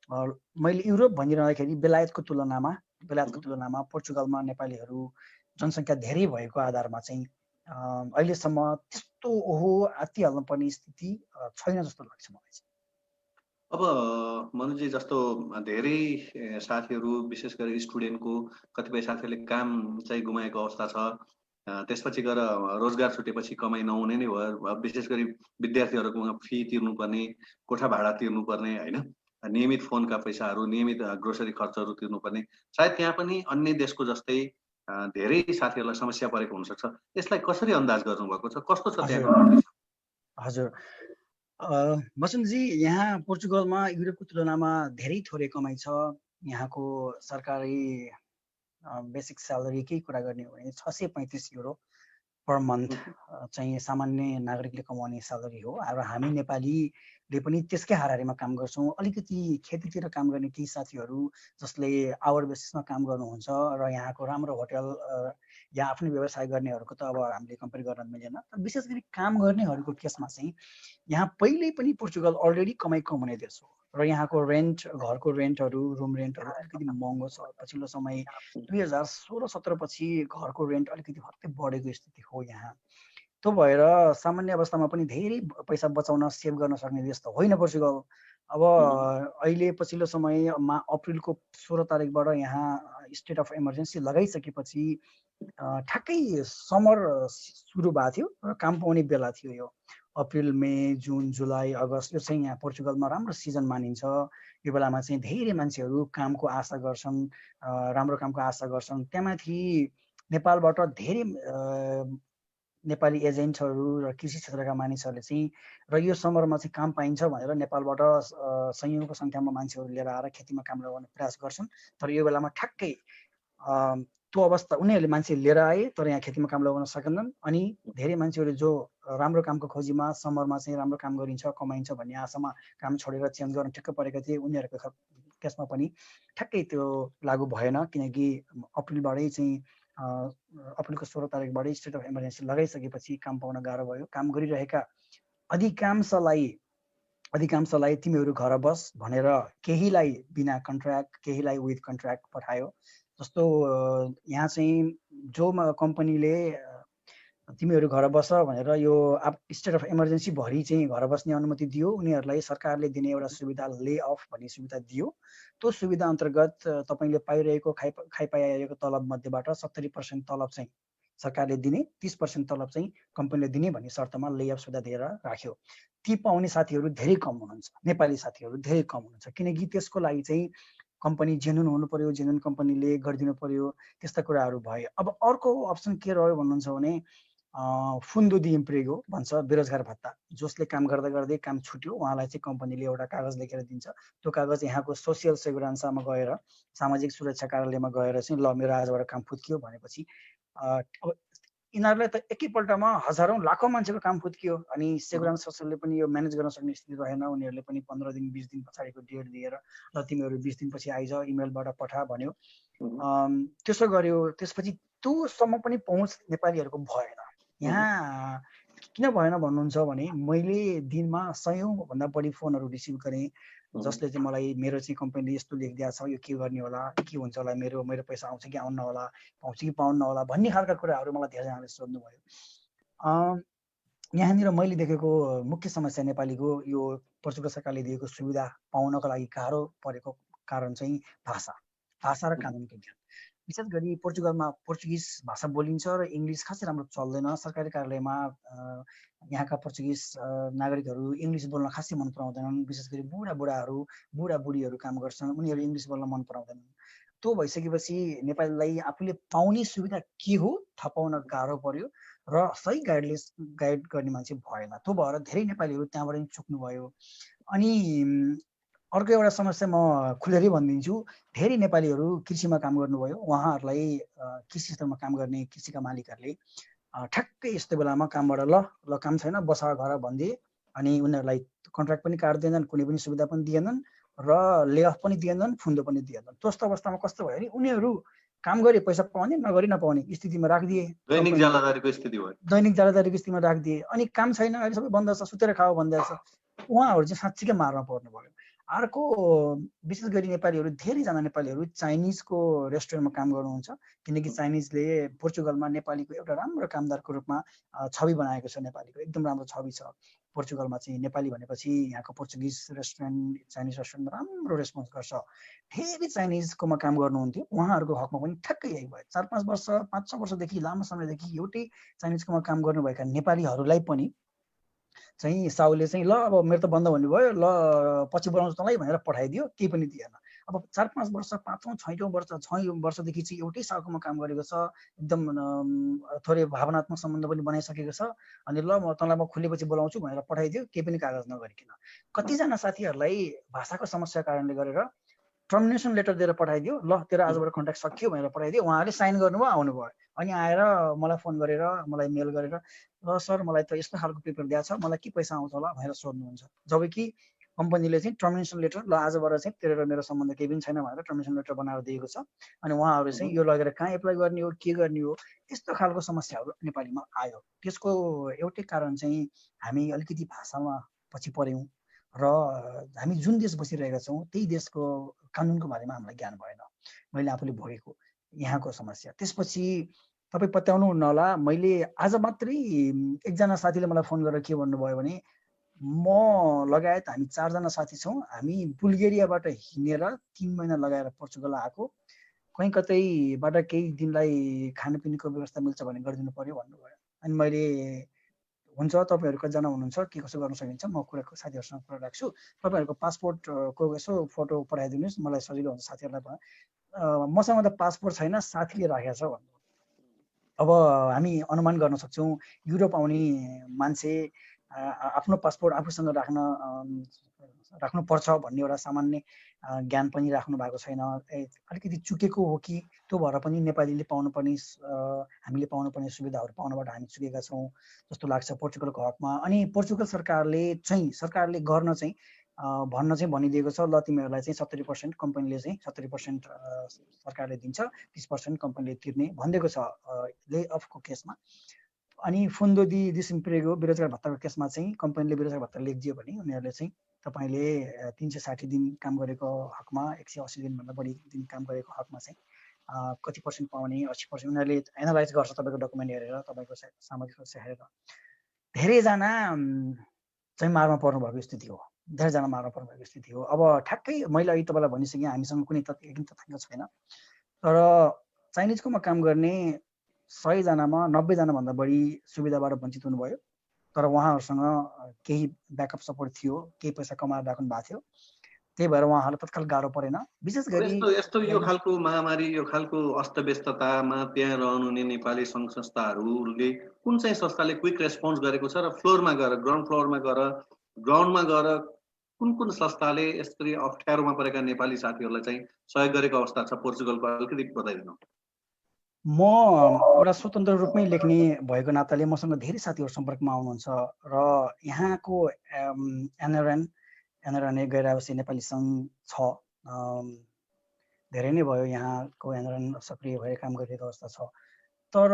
मैले युरोप भनिरहँदाखेरि बेलायतको तुलनामा पोर्चुगलमा नेपालीहरू जनसङ्ख्या धेरै भएको आधारमा चाहिँ अहिलेसम्म त्यस्तो आत्तिहाल्नु पर्ने स्थिति छैन जस्तो लाग्छ मलाई चाहिँ। अब मनुजी जस्तो धेरै साथीहरू विशेष गरी स्टुडेन्टको कतिपय साथीहरूले काम चाहिँ गुमाएको अवस्था छ, त्यसपछि गएर रोजगार छुटेपछि कमाइ नहुने नै भयो। विशेष गरी विद्यार्थीहरूको फी तिर्नुपर्ने, कोठा भाडा तिर्नुपर्ने होइन, नियमित फोनका पैसाहरू, नियमित ग्रोसरी खर्चहरू तिर्नुपर्ने, सायद त्यहाँ पनि अन्य देशको जस्तै धेरै साथीहरूलाई समस्या परेको हुनसक्छ। यसलाई कसरी अन्दाज गर्नुभएको छ, कस्तो छ त्यहाँको? हजुर बसन्तजी, यहाँ पोर्चुगलमा युरोपको तुलनामा धेरै थोरै कमाइ छ। यहाँको सरकारी बेसिक स्यालेरीकै कुरा गर्ने हो भने 635 युरो पर मन्थ चाहिँ सामान्य नागरिकले कमाउने स्यालेरी हो। र हामी नेपालीले पनि त्यसकै हाराहारीमा काम गर्छौँ। अलिकति खेतीतिर काम गर्ने केही साथीहरू जसले आवर बेसिसमा काम गर्नुहुन्छ र यहाँको राम्रो होटल या आफ्नै व्यवसाय गर्नेहरूको त अब हामीले कम्पेयर गर्न मिलेन। विशेष गरी काम गर्नेहरूको केसमा चाहिँ यहाँ पहिल्यै पनि पोर्चुगल अलरेडी कमाइ कम हुने देश हो र यहाँको घरको रेन्टहरू, रुम रेन्टहरू अलिकति महँगो छ। पछिल्लो समय 2016-17 पछि घरको रेन्ट अलिकति भत्तै बढेको स्थिति हो यहाँ। त्यो भएर सामान्य अवस्थामा पनि धेरै पैसा बचाउन, सेभ गर्न सक्ने देश त होइन पोर्चुगल। अब अहिले पछिल्लो समयमा अप्रिलको 16 तारिकबाट यहाँ स्टेट अफ इमर्जेन्सी लगाइसकेपछि ठ्याक्कै समर सुरु भएको थियो र काम पाउने बेला थियो। यो अप्रिल, मे, जुन, जुलाई, अगस्त यो चाहिँ यहाँ पोर्चुगलमा राम्रो सिजन मानिन्छ। यो बेलामा चाहिँ धेरै मान्छेहरू कामको आशा गर्छन्, राम्रो कामको आशा गर्छन्। त्यहाँमाथि नेपालबाट धेरै नेपाली एजेन्टहरू र कृषि क्षेत्रका मानिसहरूले चाहिँ र यो समरमा चाहिँ काम पाइन्छ भनेर नेपालबाट सयौँको सङ्ख्यामा मान्छेहरू लिएर आएर खेतीमा काम लगाउने प्रयास गर्छन्। तर यो बेलामा ठ्याक्कै त्यो अवस्था, उनीहरूले मान्छे लिएर आए तर यहाँ खेतीमा काम लगाउन सकेनन्। अनि धेरै मान्छेहरू जो राम्रो कामको खोजीमा समरमा चाहिँ राम्रो काम गरिन्छ, कमाइन्छ भन्ने आशामा काम छोडेर चेन्ज गर्न ठिक्क परेका थिए, उनीहरूको केसमा पनि ठ्याक्कै त्यो लागु भएन। किनकि अप्रिलबाटै चाहिँ अप्रिलको 16 तारिकबाटै स्टेट अफ इमर्जेन्सी लगाइसकेपछि काम पाउन गाह्रो भयो। काम गरिरहेका अधिकांशलाई तिमीहरू घर बस भनेर केहीलाई बिना कन्ट्र्याक्ट, केहीलाई विथ कन्ट्र्याक्ट पठायो। जस्तो यहाँ चाहिँ जो कम्पनीले तिमीहरू घर बस भनेर यो स्टेट अफ इमर्जेन्सी भरि चाहिँ घर बस्ने अनुमति दियो, उनीहरूलाई सरकारले दिने एउटा सुविधा ले अफ भन्ने सुविधा दियो। त्यो सुविधा अन्तर्गत तपाईँले पाइरहेको खाइपाइरहेको तलब मध्येबाट 70% तलब चाहिँ सरकारले दिने, 30% तलब चाहिँ कम्पनीले दिने भन्ने शर्तमा ले अफ सुविधा दिएर राख्यो। ती पाउने साथीहरू धेरै कम हुनुहुन्छ, नेपाली साथीहरू धेरै कम हुनुहुन्छ। किनकि त्यसको लागि चाहिँ कम्पनी जेन्युन हुनु पर्यो, जेन्युन कम्पनीले गरिदिनु पर्यो, त्यस्ता कुराहरू भए। अब अर्को अप्सन के रह्यो भन्नुहुन्छ भने फुन्दो दि इम्प्रेगो भन्छ, बेरोजगार भत्ता। जसले काम गर्दा गर्दै काम छुट्यो उहाँलाई चाहिँ कम्पनीले एउटा कागज लेखेर दिन्छ। त्यो कागज यहाँको सोसियल सेगुरान्सामा गएर, सामाजिक सुरक्षा कार्यालयमा गएर चाहिँ ल मेरो आजबाट काम फुत्कियो भनेपछि अब यिनीहरूलाई त एकैपल्टमा हजारौँ लाखौँ मान्छेको काम फुत्कियो। अनि सेगुरान्स सोसियलले पनि यो म्यानेज गर्न सक्ने स्थिति रहेन। उनीहरूले पनि 15 दिन 20 दिन पछाडिको डेट दिएर ल तिमीहरू 20 दिनपछि आइज, इमेलबाट पठा भन्यो। त्यसो गर्यो। त्यसपछि त्योसम्म पनि पहुँच नेपालीहरूको भएन। यहाँ किन भएन भन्नुहुन्छ भने मैले दिनमा 100 भन्दा बढी फोनहरू रिसिभ गरेँ, जसले चाहिँ मलाई मेरो चाहिँ कम्पनीले यस्तो लेखिदिएको छ, यो के गर्ने होला, के हुन्छ होला, मेरो पैसा आउँछ कि आउन्न होला, पाउँछ कि पाउन्न होला भन्ने खालका कुराहरू मलाई धेरैजनाले सोध्नुभयो। यहाँनिर मैले देखेको मुख्य समस्या नेपालीको यो पोर्चुगल सरकारले दिएको सुविधा पाउनको लागि गाह्रो परेको कारण चाहिँ भाषा र कानुनको ज्ञान। विशेष गरी पोर्चुगलमा पोर्चुगिज भाषा बोलिन्छ र इङ्ग्लिस खासै राम्रो चल्दैन। सरकारी कार्यालयमा यहाँका पोर्चुगिज नागरिकहरू इङ्ग्लिस बोल्न खासै मन पराउँदैनन्। विशेष गरी बुढाबुढीहरू काम गर्छन्, उनीहरू इङ्ग्लिस बोल्न मन पराउँदैनन्। त्यो भइसकेपछि नेपालीलाई आफूले पाउने सुविधा के हो थाहा पाउन गाह्रो पर्यो र सही गाइड गर्ने मान्छे भएन। त्यो भएर धेरै नेपालीहरू त्यहाँबाट चुक्नु भयो। अनि अर्को एउटा समस्या म खुलेरै भनिदिन्छु। धेरै नेपालीहरू कृषिमा काम गर्नुभयो। उहाँहरूलाई कृषि क्षेत्रमा काम गर्ने कृषिका मालिकहरूले ठ्याक्कै यस्तो बेलामा कामबाट ल काम छैन बस घर भनिदिए अनि उनीहरूलाई कन्ट्र्याक्ट पनि काट्दैनन्, कुनै पनि सुविधा पनि दिएनन् र ले अफ पनि दिएनन्, फुन्दो पनि दिएनन्। त्यस्तो अवस्थामा कस्तो भयो भने उनीहरू काम गरे पैसा पाउने, नगरी नपाउने स्थितिमा राखिदिए। दैनिक जालादारीको स्थिति भयो। दैनिक जालादारीको स्थितिमा राखिदिए अनि काम छैन, अहिले सबै बन्द छ, सुतेर खाऊ भन्दैछ। उहाँहरू चाहिँ साँच्चीकै मार्न पर्नु भयो। अर्को विशेष गरी नेपालीहरू, धेरैजना नेपालीहरू चाइनिजको रेस्टुरेन्टमा काम गर्नुहुन्छ, किनकि चाइनिजले पोर्चुगलमा नेपालीको एउटा राम्रो कामदारको रूपमा छवि बनाएको छ। नेपालीको एकदम राम्रो छवि छ पोर्चुगलमा चाहिँ। नेपाली भनेपछि यहाँको पोर्चुगिज रेस्टुरेन्ट, चाइनिज रेस्टुरेन्टमा राम्रो रेस्पोन्स गर्छ। धेरै चाइनिजकोमा काम गर्नुहुन्थ्यो, उहाँहरूको हकमा पनि ठ्याक्कै यही भयो। 4-5 वर्ष 5-6 वर्षदेखि लामो समयदेखि एउटै चाइनिजकोमा काम गर्नुभएका नेपालीहरूलाई पनि चाहिँ साउले चाहिँ ल अब मेरो त बन्द भन्नुभयो, ल पछि बोलाउँछु तँलाई भनेर पठाइदियो, केही पनि दिएन। अब 4-5 वर्ष, 5औँ 6औँ वर्षदेखि चाहिँ एउटै साउकोमा काम गरेको छ, एकदम थोरै भावनात्मक सम्बन्ध पनि बनाइसकेको छ। अनि ल म तँलाई म खुलेपछि बोलाउँछु भनेर पठाइदियो, केही पनि कागज नगरिकन। कतिजना साथीहरूलाई भाषाको समस्या कारणले गरेर टर्मिनेसन लेटर दिएर पठाइदियो, ल तेरो आजबाट कन्ट्र्याक्ट सकियो भनेर पठाइदियो। उहाँहरूले साइन गर्नुभयो, आउनुभयो। अनि आएर मलाई फोन गरेर, मलाई मेल गरेर ल सर मलाई त यस्तो खालको पेपर दिएको छ, मलाई के पैसा आउँछ होला भनेर सोध्नुहुन्छ। जबकि कम्पनीले चाहिँ टर्मिनेसन लेटर ल आजबाट चाहिँ तेरो र मेरो सम्बन्ध केही पनि छैन भनेर टर्मिनेसन लेटर बनाएर दिएको छ। अनि उहाँहरू चाहिँ यो लगेर कहाँ एप्लाई गर्ने हो, के गर्ने हो, यस्तो खालको समस्याहरू नेपालीमा आयो। त्यसको एउटै कारण चाहिँ हामी अलिकति भाषामा पछि पऱ्यौँ र हामी जुन देश बसिरहेका छौँ त्यही देशको कानुनको बारेमा हामीलाई ज्ञान भएन। मैले आफूले भोगेको यहाँको समस्या। त्यसपछि तपाईँ पत्याउनुहुन्न होला, मैले आज मात्रै एकजना साथीले मलाई फोन गरेर के भन्नुभयो भने म लगायत हामी 4 जना साथी छौँ, हामी बुल्गेरियाबाट हिँडेर 3 महिना लगाएर पोर्चुगल आएको, कहीँ कतैबाट केही दिनलाई खानपिनको व्यवस्था मिल्छ भने गरिदिनु पर्यो भन्नुभयो। अनि मैले हुन्छ तपाईँहरू कतिजना हुनुहुन्छ, के कसो गर्न सकिन्छ, म साथीहरूसँग कुरा राख्छु, तपाईँहरूको पासपोर्टको यसो फोटो पठाइदिनुहोस्, मलाई सजिलो हुन्छ साथीहरूलाई भयो। मसँग त पासपोर्ट छैन, साथीले राखेको छ भन्नु। अब हामी अनुमान गर्न सक्छौँ युरोप आउने मान्छे आफ्नो पासपोर्ट आफूसँग राख्नुपर्छ भन्ने एउटा सामान्य ज्ञान पनि राख्नु भएको छैन। अलिकति चुकेको हो कि त्यो भएर पनि नेपालीले पाउनुपर्ने हामीले पाउनुपर्ने सुविधाहरू पाउनबाट हामी चुकेका छौँ जस्तो लाग्छ पोर्चुगलको हकमा। अनि पोर्चुगल सरकारले गर्न चाहिँ भन्न चाहिँ भनिदिएको छ, ल तिमीहरूलाई चाहिँ 70% कम्पनीले चाहिँ 70% सरकारले दिन्छ, 30% कम्पनीले तिर्ने भनिदिएको छ ले अफको केसमा। अनि फुन्दो दि डिसेम्प्रेगो बेरोजगार भत्ताको केसमा चाहिँ कम्पनीले बेरोजगार भत्ता लेखिदियो भने उनीहरूले चाहिँ तपाईँले 360 दिन काम गरेको हकमा 180 दिनभन्दा बढी दिन काम गरेको हकमा चाहिँ कति पर्सेन्ट पाउने, 80% उनीहरूले एनालाइज गर्छ तपाईँको डकुमेन्ट हेरेर, तपाईँको सामाजिक सुरक्षा हेरेर। धेरैजना चाहिँ मारमा पर्नुभएको स्थिति हो, धेरैजना मार्न पर्नुभएको स्थिति हो। अब ठ्याक्कै मैले अहिले तपाईँलाई भनिसकेँ हामीसँग कुनै तथ्याङ्क छैन, तर चाइनिजकोमा काम गर्ने 100 जनामा 90 जनाभन्दा बढी सुविधाबाट वञ्चित हुनुभयो। तर उहाँहरूसँग केही ब्याकअप सपोर्ट थियो, केही पैसा कमाएर राख्नु भएको थियो, त्यही भएर उहाँहरूलाई तत्काल गाह्रो परेन। विशेष गरी यस्तो यो खालको महामारी, यो खालको अस्तव्यस्ततामा त्यहाँ रहनुहुने नेपाली सङ्घ संस्थाहरूले कुन चाहिँ संस्थाले क्विक रेस्पोन्स गरेको छ र फ्लोरमा गएर ग्राउन्डमा गएर कुन संस्थाले यसरी अप्ठ्यारोमा परेका नेपाली साथीहरूलाई चाहिँ सहयोग गरेको अवस्था छ पोर्चुगलको, अलिकति बताइदिनु। म एउटा स्वतन्त्र रूपमै लेख्ने भएको नाताले मसँग धेरै साथीहरू सम्पर्कमा आउनुहुन्छ र यहाँको एनआरएनए गैर आवासीय नेपाली सङ्घ छ, धेरै नै भयो यहाँको एनआरएन सक्रिय भएर काम गरिरहेको अवस्था छ। तर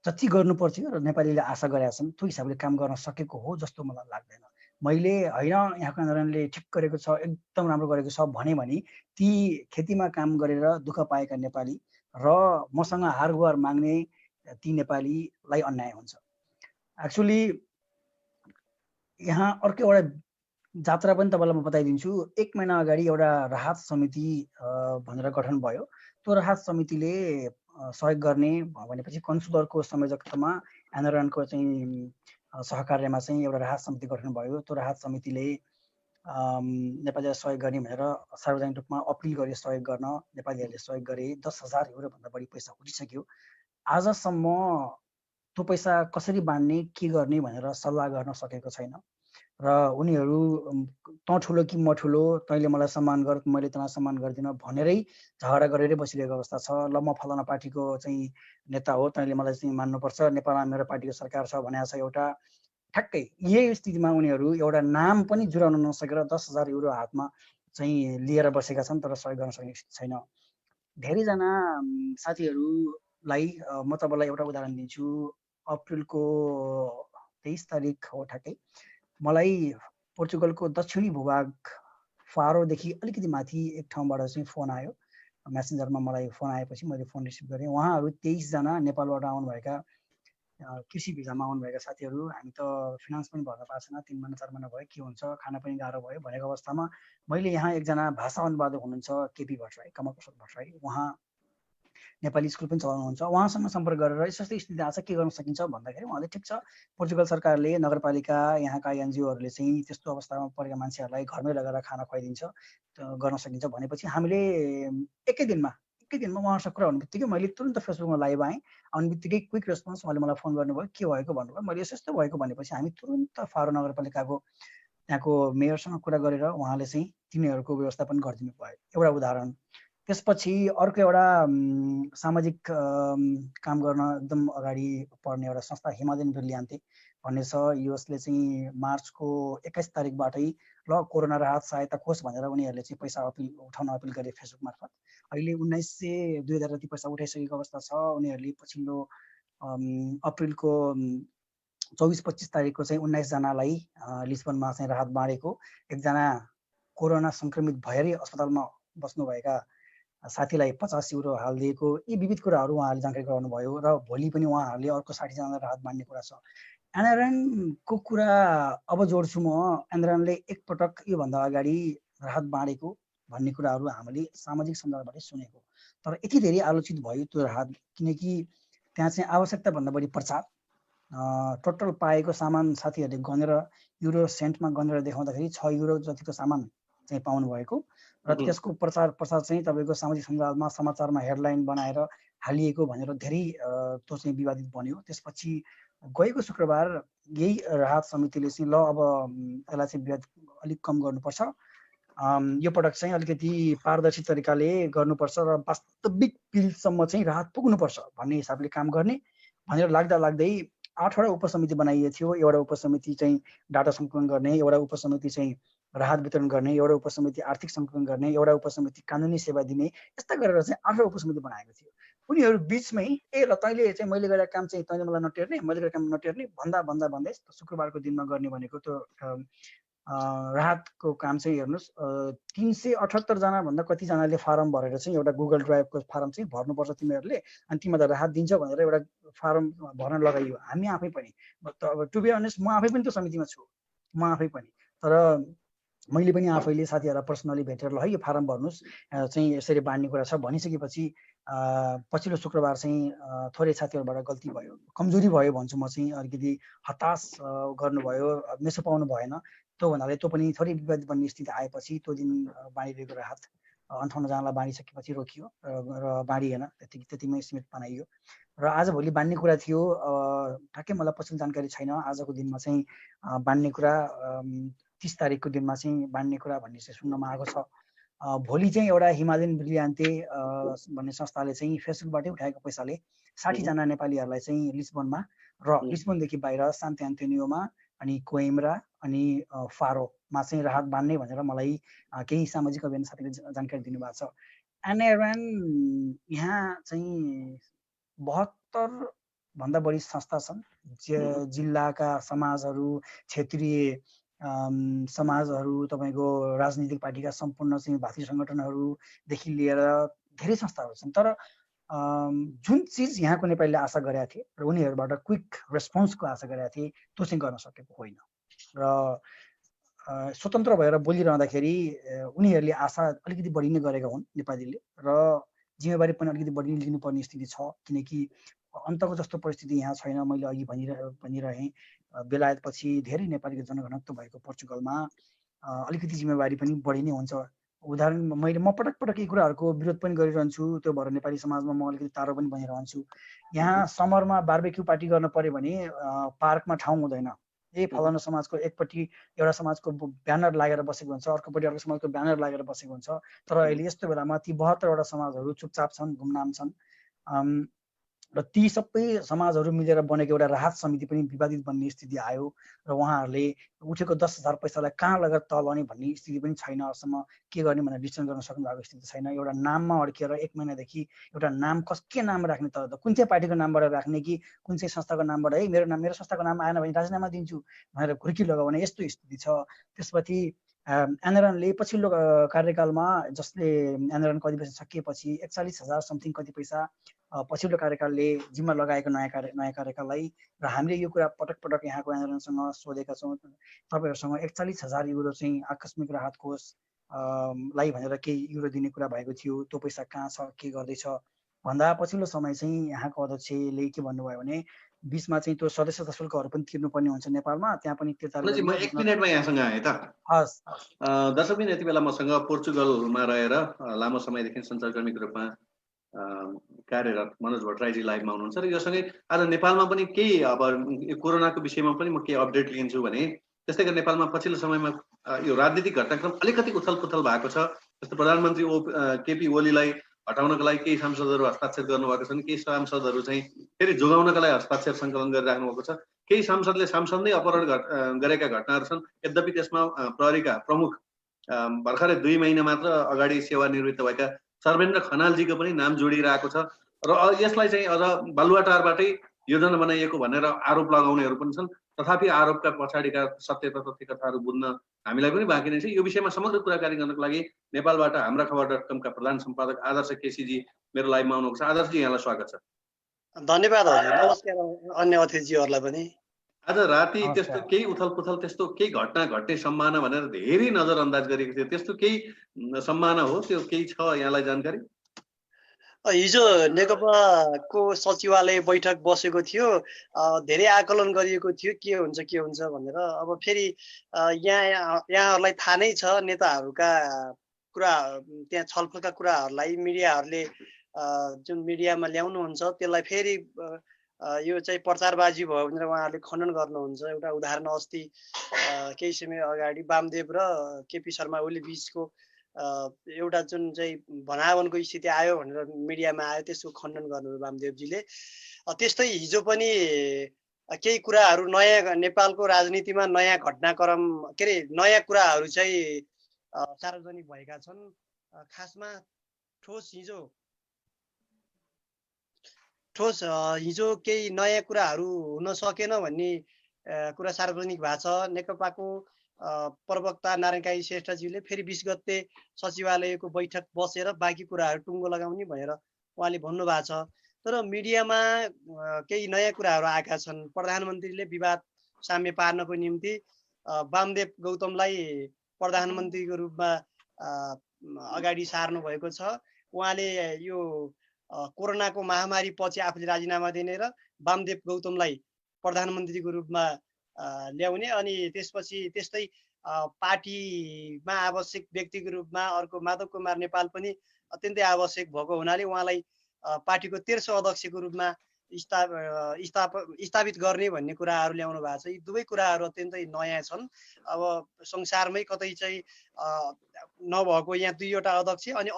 जति गर्नुपर्छ र नेपालीले आशा गरेका छन् त्यो हिसाबले काम गर्न सकेको हो जस्तो मलाई लाग्दैन। मैले होइन यहाँको एनआरएनले ठिक गरेको छ, एकदम राम्रो गरेको छ भने ती खेतीमा काम गरेर दुःख पाएका नेपाली र मसँग हार गुहार माग्ने ती नेपालीलाई अन्याय हुन्छ। एक्चुअली यहाँ अर्को एउटा जात्रा पनि तपाईँलाई म बताइदिन्छु। 1 महिना अगाडि एउटा राहत समिति भनेर गठन भयो। त्यो राहत समितिले सहयोग गर्ने भनेपछि कन्सुलरको संयोजकतामा एनआरएनको चाहिँ सहकार्यमा चाहिँ एउटा राहत समिति गठन भयो। त्यो राहत समितिले नेपालीलाई सहयोग गर्ने भनेर सार्वजनिक रूपमा अपिल गरे सहयोग गर्न, नेपालीहरूले सहयोग गरे। 10,000 युरोभन्दा बढी पैसा उठिसक्यो। आजसम्म त्यो पैसा कसरी बाँड्ने, के गर्ने भनेर सल्लाह गर्न सकेको छैन। र उनीहरू तँ ठुलो कि म ठुलो, तैँले मलाई सम्मान गर, मैले तँलाई सम्मान गर्दिनँ भनेरै झगडा गरेरै बसिरहेको अवस्था छ। ल म फलाना पार्टीको चाहिँ नेता हो, तैँले मलाई चाहिँ मान्नुपर्छ, नेपालमा मेरो पार्टीको सरकार छ भनेको छ एउटा। ठ्याक्कै यही स्थितिमा उनीहरू एउटा नाम पनि जुराउन नसकेर 10,000 युरो हातमा चाहिँ लिएर बसेका छन्, तर सहयोग गर्न सक्ने स्थिति छैन। धेरैजना साथीहरूलाई म तपाईँलाई एउटा उदाहरण दिन्छु। अप्रिलको 23 तारिक हो ठ्याक्कै, मलाई पोर्चुगलको दक्षिणी भूभाग फारोदेखि अलिकति माथि एक ठाउँबाट चाहिँ फोन आयो। मेसेन्जरमा मलाई फोन आएपछि मैले फोन रिसिभ गरेँ। उहाँहरू 23 जना नेपालबाट आउनुभएका कृषि भिजामा आउनुभएका साथीहरू। हामी त फिनान्स पनि भर्न पाएको छैन, 3 महिना 4 महिना भयो, के हुन्छ, खाना पनि गाह्रो भयो भनेको अवस्थामा मैले यहाँ एकजना भाषा अनुवादक हुनुहुन्छ केपी भट्टराई, कमलप्रसाद भट्टराई, उहाँ नेपाली स्कुल पनि चलाउनुहुन्छ। उहाँसँग सम्पर्क गरेर यस्तो स्थिति आएको छ, के गर्न सकिन्छ भन्दाखेरि उहाँले ठिक छ, पोर्चुगल सरकारले, नगरपालिका, यहाँका एनजिओहरूले चाहिँ त्यस्तो अवस्थामा परेका मान्छेहरूलाई घरमै लगेर खाना खुवाइदिन्छ, गर्न सकिन्छ भनेपछि हामीले एकै दिनमा उहाँहरूसँग कुरा हुने बित्तिकै मैले तुरन्त फेसबुकमा लाइभ आएँ। आउने बित्तिकै क्विक रेस्पोन्स, उहाँले मलाई फोन गर्नुभयो, के भएको भन्नुभयो। मैले यस्तो भएको भनेपछि हामी तुरन्त फारो नगरपालिकाको त्यहाँको मेयरसँग कुरा गरेर उहाँले चाहिँ तिनीहरूको व्यवस्थापन गरिदिनु भयो। एउटा उदाहरण। त्यसपछि अर्को एउटा सामाजिक काम गर्न एकदम अगाडि पर्ने एउटा संस्था हिमालयन ब्रिलियान्ते भन्ने छ। यसले चाहिँ मार्चको 21 तारिकबाटै ल कोरोना राहत सहायता कोष भनेर उनीहरूले चाहिँ पैसा उठाउन अपिल गरे फेसबुक मार्फत। अहिले 2000 जति पैसा उठाइसकेको अवस्था छ। उनीहरूले पछिल्लो अप्रिलको 24-25 तारिकको चाहिँ 19 जनालाई लिस्बनमा चाहिँ राहत बाँडेको। एकजना कोरोना सङ्क्रमित भएरै अस्पतालमा बस्नुभएका साथीलाई 50 युरो हालिदिएको। यी विविध कुराहरू उहाँहरूले जानकारी गराउनुभयो र भोलि पनि उहाँहरूले अर्को 60 जनालाई राहत बाँड्ने कुरा छ। एनआरएनको कुरा अब जोड्छु म। एनआरएनले एकपटक योभन्दा अगाडि राहत बाँडेको भन्ने कुराहरू हामीले सामाजिक सञ्जालबाट सुनेको, तर यति धेरै आलोचित भयो त्यो राहत, किनकि त्यहाँ चाहिँ आवश्यकताभन्दा बढी प्रचार। टोटल पाएको सामान साथीहरूले गनेर युरो सेन्टमा गनेर देखाउँदाखेरि 6 युरो जतिको सामान चाहिँ पाउनु भएको र त्यसको प्रचार चाहिँ तपाईँको सामाजिक सञ्जालमा समाचारमा हेडलाइन बनाएर हालिएको भनेर धेरै त्यो चाहिँ विवादित बन्यो। त्यसपछि गएको शुक्रबार यही राहत समितिले चाहिँ ल अब यसलाई चाहिँ विवाद अलिक कम गर्नुपर्छ, यो पटक चाहिँ अलिकति पारदर्शी तरिकाले गर्नुपर्छ र वास्तविक बिलसम्म चाहिँ राहत पुग्नुपर्छ भन्ने हिसाबले काम गर्ने भनेर लाग्दै 8वटा उपसमिति बनाइएको थियो। एउटा उपसमिति चाहिँ डाटा सङ्कलन गर्ने, एउटा उपसमिति चाहिँ राहत वितरण गर्ने, एउटा उपसमिति आर्थिक सङ्कलन गर्ने, एउटा उपसमिति कानुनी सेवा दिने, यस्ता गरेर चाहिँ 8वटा उपसमिति बनाएको थियो। उनीहरू बिचमै ल तैँले चाहिँ मैले गरेको काम चाहिँ तैँले मलाई नटेर्ने, मैले गरेको काम नटेर्ने भन्दै शुक्रबारको दिनमा गर्ने भनेको त्यो राहतको काम चाहिँ हेर्नुहोस् 378 जना भन्दा कतिजनाले फारम भरेर चाहिँ एउटा गुगल ड्राइभको फारम चाहिँ भर्नुपर्छ तिमीहरूले, अनि तिमीलाई राहत दिन्छ भनेर एउटा फारम भर्न लगाइयो। हामी आफै पनि, अब टु बी अनेस्ट म आफै पनि त्यो समितिमा छु, म आफै पनि। तर मैले पनि आफैले साथीहरूलाई पर्सनली भेटेर ल है यो फारम भर्नुहोस् चाहिँ यसरी बाँड्ने कुरा छ भनिसकेपछि पछिल्लो शुक्रबार चाहिँ थोरै साथीहरूबाट गल्ती भयो, कमजोरी भयो भन्छु म चाहिँ। अलिकति हताश गर्नुभयो, मेसो पाउनु भएन, त्यो भन्नाले त्यो पनि थोरै विवाद बन्ने स्थिति आएपछि त्यो दिन बाँडिरहेको राहत 58 जनालाई बाँडिसकेपछि रोकियो र बाँडिएन, त्यतिमै सीमित बनाइयो। र आजभोलि बाँड्ने कुरा थियो, ठ्याक्कै मलाई पछिल्लो जानकारी छैन। आजको दिनमा चाहिँ बाँड्ने कुरा 30 तारिकको दिनमा चाहिँ बाँड्ने कुरा भन्ने चाहिँ सुन्नमा आएको छ। भोलि चाहिँ एउटा हिमालयन ब्रिलियान्ते भन्ने संस्थाले चाहिँ फेसबुकबाटै उठाएको पैसाले 60 जना नेपालीहरूलाई चाहिँ लिस्बनमा र लिस्बनदेखि बाहिर सान्ति एन्टोनियोमा अनि कोइम्ब्रा अनि फारोमा चाहिँ राहत बाँड्ने भनेर मलाई केही सामाजिक अभियान साथीले जानकारी दिनुभएको छ। एनआरएन यहाँ चाहिँ 72 भन्दा बढी संस्था छन्। जिल्लाका समाजहरू, क्षेत्रीय समाजहरू, तपाईँको राजनीतिक पार्टीका सम्पूर्ण चाहिँ भातृ सङ्गठनहरूदेखि लिएर धेरै संस्थाहरू छन्। तर जुन चिज यहाँको नेपालीले आशा गरेका थिए र उनीहरूबाट क्विक रेस्पोन्सको आशा गरेका थिए त्यो चाहिँ गर्न सकेको होइन। र स्वतन्त्र भएर बोलिरहँदाखेरि उनीहरूले आशा अलिकति बढी नै गरेका हुन् नेपालीले, र जिम्मेवारी पनि अलिकति बढी नै लिनुपर्ने स्थिति छ, किनकि अन्तको जस्तो परिस्थिति यहाँ छैन। मैले अघि भनिरहेँ बेलायतपछि धेरै नेपालीको जनघनत्व भएको पोर्चुगलमा अलिकति जिम्मेवारी पनि बढी नै हुन्छ। उदाहरण म पटक यी कुराहरूको विरोध पनि गरिरहन्छु, त्यो भएर नेपाली समाजमा म अलिकति तारो पनि बनिरहन्छु। यहाँ समरमा बार्बेक्यू पार्टी गर्न पर्यो भने पार्कमा ठाउँ हुँदैन, फलाना समाजको एकपट्टि एउटा समाजको ब्यानर लागेर बसेको हुन्छ, अर्कोपट्टि अर्को समाजको ब्यानर लागेर बसेको हुन्छ। तर अहिले यस्तो बेलामा ती 72वटा समाजहरू चुपचाप छन्, गुमनाम छन्। र ती सबै समाजहरू मिलेर बनेको एउटा राहत समिति पनि विवादित बन्ने स्थिति आयो र उहाँहरूले उठेको 10,000 पैसालाई कहाँ लगेर तल लाउने भन्ने स्थिति पनि छैन। अहिलेसम्म के गर्ने भनेर डिसिसन गर्न सक्नु भएको स्थिति छैन। एउटा नाममा अड्किएर 1 महिनादेखि एउटा नाम के नाम राख्ने, त कुन चाहिँ पार्टीको नामबाट राख्ने कि कुन चाहिँ संस्थाको नामबाट, है मेरो संस्थाको नाम आएन भने राजीनामा दिन्छु भनेर घुर्की लगाउने यस्तो स्थिति छ। त्यसपछि एनएलएनले पछिल्लो कार्यकालमा, जसले एनएलएनको अधिवेशन सकिएपछि 41,000 समथिङ कति पैसा पछिल्लो कार्यकालले जिम्मा लगाएको नयाँ कार्यकाललाई, र हामीले यो कुरा पटक पटक यहाँको एनएलएनसँग सोधेका छौँ। तपाईँहरूसँग 41,000 युरो चाहिँ आकस्मिक राहत कोष लाई भनेर केही युरो दिने कुरा भएको थियो, त्यो पैसा कहाँ छ, के गर्दैछ भन्दा पछिल्लो समय चाहिँ यहाँको अध्यक्षले के भन्नुभयो भने बीचमा चाहिँ त्यो सदस्यता शुल्कहरू पनि तिर्नुपर्ने हुन्छ नेपालमा, त्यहाँ पनि म 1 मिनेटमा यहाँसँग आएँ त। हस् दर्शकबिन, यति बेला मसँग पोर्चुगलमा रहेर लामो समयदेखि सञ्चारकर्मीको रूपमा कार्यरत मनोज भट्टराईजी लाइभमा हुनुहुन्छ र यो सँगै आज नेपालमा पनि केही अब कोरोनाको विषयमा पनि म केही अपडेट लिन्छु भने, त्यस्तै गरी नेपालमा पछिल्लो समयमा यो राजनीतिक घटनाक्रम अलिकति उथलपुथल भएको छ। जस्तो प्रधानमन्त्री केपी ओलीलाई हटाउनको लागि केही सांसदहरू हस्ताक्षर गर्नुभएको छन्, केही सांसदहरू चाहिँ फेरि जोगाउनका लागि हस्ताक्षर सङ्कलन गरिराख्नु भएको छ। केही सांसदले सांसदै अपहरण गरेका घटनाहरू छन्। यद्यपि त्यसमा प्रहरीका प्रमुख भर्खरै 2 महिना मात्र अगाडि सेवानिवृत्त भएका सर्वेन्द्र खनालजीको पनि नाम जोडिरहेको छ र यसलाई चाहिँ अझ बालुवाटारबाटै योजना बनाइएको भनेर आरोप लगाउनेहरू पनि छन्। तथापि आरोपका पछाडिका सत्य तथ्य कथाहरू बुझ्न हामीलाई पनि बाँकी नै छ। यो विषयमा समग्र कुराकानी गर्नको लागि नेपालबाट हाम्रा खबर.com का प्रधान सम्पादक आदर्श केसीजी मेरो लाइभमा आउनुभएको छ। आदर्शजी, यहाँलाई स्वागत छ। धन्यवाद हजुर। नमस्कार अन्य अतिथिहरूलाई पनि। आज राति त्यस्तो केही उथलपुथल, त्यस्तो केही घटना घट्ने सम्भावना भनेर धेरै नजरअन्दाज गरेको थियो, त्यस्तो केही सम्भावना हो, त्यो केही छ यहाँलाई जानकारी? हिजो नेकपाको सचिवालय बैठक बसेको थियो, धेरै आकलन गरिएको थियो के हुन्छ भनेर। अब फेरि यहाँहरूलाई थाहा नै छ, नेताहरूका कुरा, त्यहाँ छलफलका कुराहरूलाई मिडियाहरूले जुन मिडियामा ल्याउनुहुन्छ त्यसलाई फेरि यो चाहिँ प्रचारबाजी भयो भनेर उहाँहरूले खण्डन गर्नुहुन्छ। एउटा उदाहरण, अस्ति केही समय अगाडि वामदेव र केपी शर्मा ओली बीचको एउटा जुन चाहिँ भनावनको स्थिति आयो भनेर मिडियामा आयो, त्यसको खण्डन गर्नुभयो वामदेवजीले। त्यस्तै हिजो पनि केही कुराहरू नयाँ नेपालको राजनीतिमा नयाँ घटनाक्रम, के अरे नयाँ कुराहरू चाहिँ सार्वजनिक भएका छन्। खासमा ठोस हिजो केही नयाँ कुराहरू हुन सकेन भन्ने कुरा सार्वजनिक भएको छ। नेकपाको प्रवक्ता नारायण काजी श्रेष्ठजीले फेरि 20 गते सचिवालयको बैठक बसेर बाँकी कुराहरू टुङ्गो लगाउने भनेर उहाँले भन्नुभएको छ। तर मिडियामा केही नयाँ कुराहरू आएका छन्। प्रधानमन्त्रीले विवाद साम्य पार्नको निम्ति वामदेव गौतमलाई प्रधानमन्त्रीको रूपमा अगाडि सार्नु भएको छ। उहाँले यो कोरोनाको महामारी पछि आफूले राजीनामा दिने र वामदेव गौतमलाई प्रधानमन्त्रीको रूपमा ल्याउने, अनि त्यसपछि त्यस्तै पार्टीमा आवश्यक व्यक्तिको रूपमा अर्को माधव कुमार नेपाल पनि अत्यन्तै आवश्यक भएको हुनाले उहाँलाई पार्टीको 13औं अध्यक्षको रूपमा स्थापित गर्ने भन्ने कुराहरू ल्याउनु भएको छ। यी दुवै कुराहरू अत्यन्तै नयाँ छन्। अब संसारमै कतै चाहिँ नभएको यहाँ 2वटा अध्यक्ष, अनि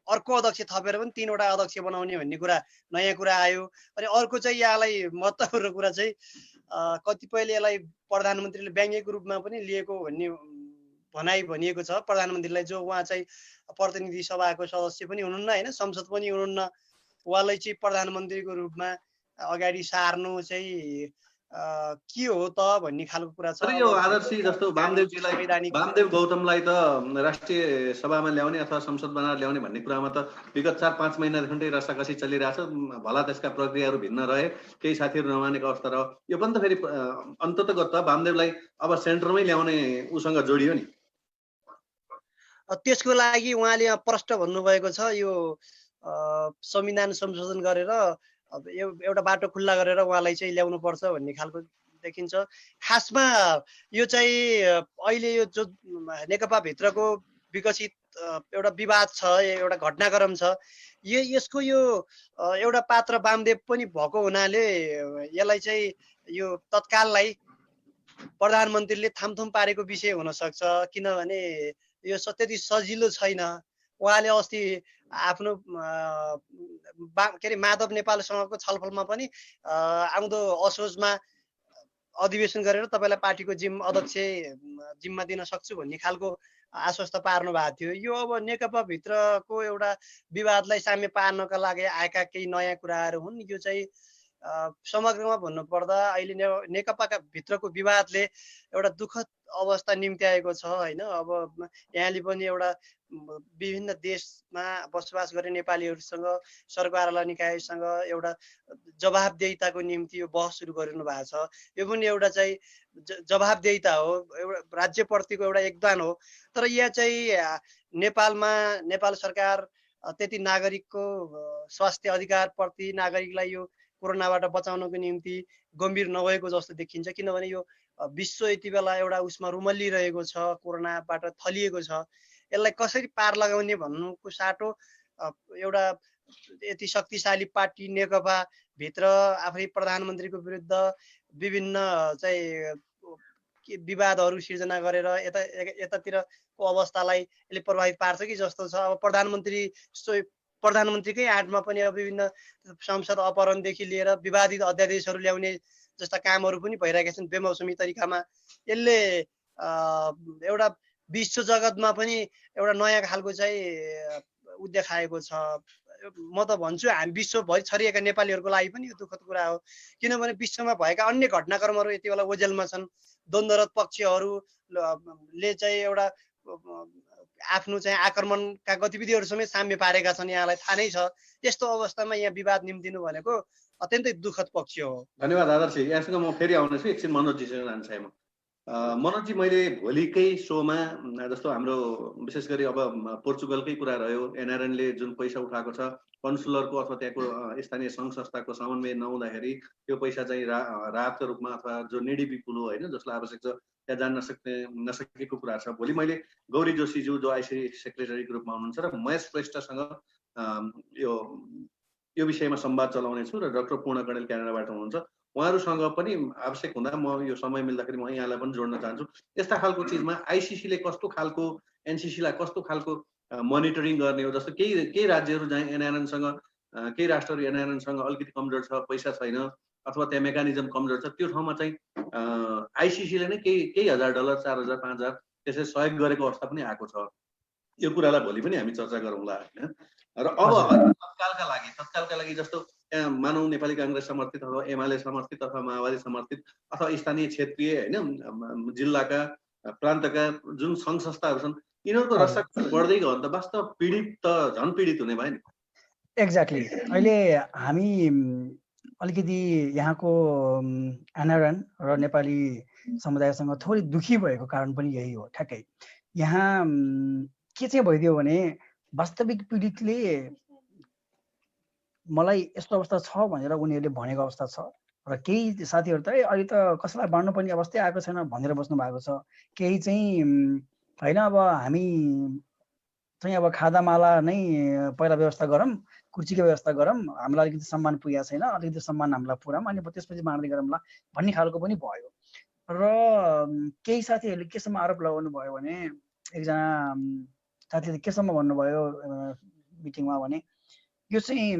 अर्को अध्यक्ष थपेर पनि 3वटा अध्यक्ष बनाउने भन्ने कुरा नयाँ कुरा आयो। अनि अर्को चाहिँ यहाँलाई महत्त्वपूर्ण कुरा चाहिँ कतिपयले यसलाई प्रधानमन्त्रीले व्यङ्ग्यको रूपमा पनि लिएको भन्ने भनाइ भनिएको छ। प्रधानमन्त्रीलाई, जो उहाँ चाहिँ प्रतिनिधि सभाको सदस्य पनि हुनुहुन्न, होइन, संसद पनि हुनुहुन्न, उहाँलाई चाहिँ प्रधानमन्त्रीको रूपमा अगाडि सार्नु चाहिँ के हो त भन्ने खालको कुरा छ। यो आदर्शी जस्तो वामदेव गौतमलाई त राष्ट्रिय सभामा ल्याउने अथवा संसद बनाएर ल्याउने भन्ने कुरामा त विगत 4-5 महिनादेखि रसाकसी चलिरहेछ। भला त्यसका प्रक्रियाहरू भिन्न रहे, केही साथीहरू नमानेको अवस्था रह्यो। यो पनि त फेरि अन्ततगत वामदेवलाई अब सेन्टरमै ल्याउने उसँग जोडियो नि। त्यसको लागि उहाँले प्रष्ट भन्नुभएको छ, यो संविधान संशोधन गरेर एउटा बाटो खुल्ला गरेर उहाँलाई चाहिँ ल्याउनु पर्छ भन्ने खालको देखिन्छ। खासमा यो चाहिँ अहिले यो जो नेकपा भित्रको विकसित एउटा विवाद छ, एउटा घटनाक्रम छ, यसको यो एउटा पात्र वामदेव पनि भएको हुनाले यसलाई चाहिँ यो तत्काललाई प्रधानमन्त्रीले थामथुम पारेको विषय हुनसक्छ, किनभने यो त्यति सजिलो छैन। उहाँले अस्ति आफ्नो के अरे माधव नेपालसँगको छलफलमा पनि आउँदो असोजमा अधिवेशन गरेर तपाईँलाई पार्टीको जिम्मा दिन सक्छु भन्ने खालको आश्वस्त पार्नु भएको थियो। यो अब नेकपा भित्रको एउटा विवादलाई साम्य पार्नका लागि आएका केही नयाँ कुराहरू हुन्। यो चाहिँ समग्रमा भन्नुपर्दा अहिले नेकपाका भित्रको विवादले एउटा दुःखद अवस्था निम्त्याएको छ होइन। अब यहाँले पनि एउटा विभिन्न देशमा बसोबास गर्ने नेपालीहरूसँग सरकारवाला निकायसँग एउटा जवाबदेहिताको निम्ति यो बहस सुरु गरिनु भएको छ। यो पनि एउटा चाहिँ जवाबदेहिता हो, एउटा राज्यप्रतिको एउटा योगदान हो। तर यहाँ चाहिँ नेपाल सरकार त्यति नागरिकको स्वास्थ्य अधिकारप्रति, नागरिकलाई यो कोरोनाबाट बचाउनको निम्ति गम्भीर नभएको जस्तो देखिन्छ। किनभने यो विश्व यति बेला एउटा उसमा रुमल्लिरहेको छ, कोरोनाबाट थलिएको छ। यसलाई कसरी पार लगाउने भन्नुको साटो एउटा यति शक्तिशाली पार्टी नेकपा भित्र आफै प्रधानमन्त्रीको विरुद्ध विभिन्न चाहिँ विवादहरू सिर्जना गरेर यतातिरको अवस्थालाई यसले प्रभावित पार्छ कि जस्तो छ। अब प्रधानमन्त्रीकै आडमा पनि अब विभिन्न संसद अपहरणदेखि लिएर विवादित अध्यादेशहरू ल्याउने जस्ता कामहरू पनि भइरहेका छन् बेमौसमी तरिकामा। यसले एउटा विश्व जगतमा पनि एउटा नयाँ खालको चाहिँ देखाएको छ। म त भन्छु हामी विश्वभरि छरिएका नेपालीहरूको लागि पनि यो दुःखद कुरा हो। किनभने विश्वमा भएका अन्य घटनाक्रमहरू यति बेला ओझेलमा छन्। द्वन्द्वरत पक्षहरूले चाहिँ एउटा आफ्नो चाहिँ आक्रमणका गतिविधिहरू समेत साम्य पारेका छन्। यहाँलाई थाहा नै छ। यस्तो अवस्थामा यहाँ विवाद निम्तिनु भनेको अत्यन्तै दुःखद पक्ष हो। धन्यवाद आदर्श। यहाँसँग म फेरि आउनेछु, एकछिन मनोजीसँग जान्छ म। मनोजी, मैले भोलिकै सोमा जस्तो हाम्रो विशेष गरी अब पोर्चुगलकै कुरा रह्यो, एनआरएनले जुन पैसा उठाएको छ कन्सुलरको अथवा त्यहाँको स्थानीय सङ्घ संस्थाको समन्वय नहुँदाखेरि त्यो पैसा चाहिँ राहतको रूपमा अथवा जो निडी पिपुल हो होइन, जसलाई आवश्यक छ त्यहाँ जान नसकेको कुरा छ। भोलि मैले गौरी जोशीज्यू जो आइसिडी सेक्रेटरीको रूपमा हुनुहुन्छ र महेश श्रेष्ठसँग यो विषयमा संवाद चलाउनेछु र डाक्टर पूर्ण कणेल क्यानाडाबाट हुनुहुन्छ, उहाँहरूसँग पनि आवश्यक हुँदा म यो समय मिल्दाखेरि म यहाँलाई पनि जोड्न चाहन्छु। यस्ता खालको चिजमा आइसिसीले कस्तो खालको, एनसिसीलाई कस्तो खालको मोनिटरिङ गर्ने हो? जस्तो केही राज्यहरू जहाँ एनआरएनसँग, केही राष्ट्रहरू एनआरएनसँग अलिकति कमजोर छ, पैसा छैन अथवा त्यहाँ मेकानिजम कमजोर छ, त्यो ठाउँमा चाहिँ आइसिसीले नै केही हजार डलर, 4,000 5,000 त्यसरी सहयोग गरेको अवस्था पनि आएको छ। यो कुरालाई भोलि पनि हामी चर्चा गरौँला होइन। र अब तत्कालका लागि जस्तो त्यहाँ मानव नेपाली काङ्ग्रेस समर्थित अथवा एमाले समर्थित अथवा माओवादी समर्थित अथवा स्थानीय क्षेत्रीय होइन जिल्लाका प्रान्तका जुन सङ्घ संस्थाहरू छन्, यिनीहरूको रक्षक बढ्दै गयो भने त वास्तव पीडित त झन् पीडित हुने भयो नि। एक्ज्याक्टली। अहिले हामी अलिकति यहाँको एनआरएन र नेपाली समुदायसँग थोरै दुखी भएको कारण पनि यही हो। ठ्याक्कै यहाँ के चाहिँ भइदियो भने वास्तविक पीडितले मलाई यस्तो अवस्था छ भनेर उनीहरूले भनेको अवस्था छ र केही साथीहरू त अहिले त कसैलाई बाँड्नुपर्ने अवस्थै आएको छैन भनेर बस्नु भएको छ। केही चाहिँ होइन, अब हामी चाहिँ अब खादामाला नै पहिला व्यवस्था गरौँ, कुर्सीको व्यवस्था गरौँ, हामीलाई अलिकति सम्मान पुगेको छैन, अलिकति सम्मान हामीलाई पुऱ्याउँ, अनि त्यसपछि बाँड्दै गरौँला भन्ने खालको पनि भयो। र केही साथीहरूले केसम्म आरोप लगाउनु भयो भने, एकजना साथीले केसम्म भन्नुभयो मिटिङमा भने यो चाहिँ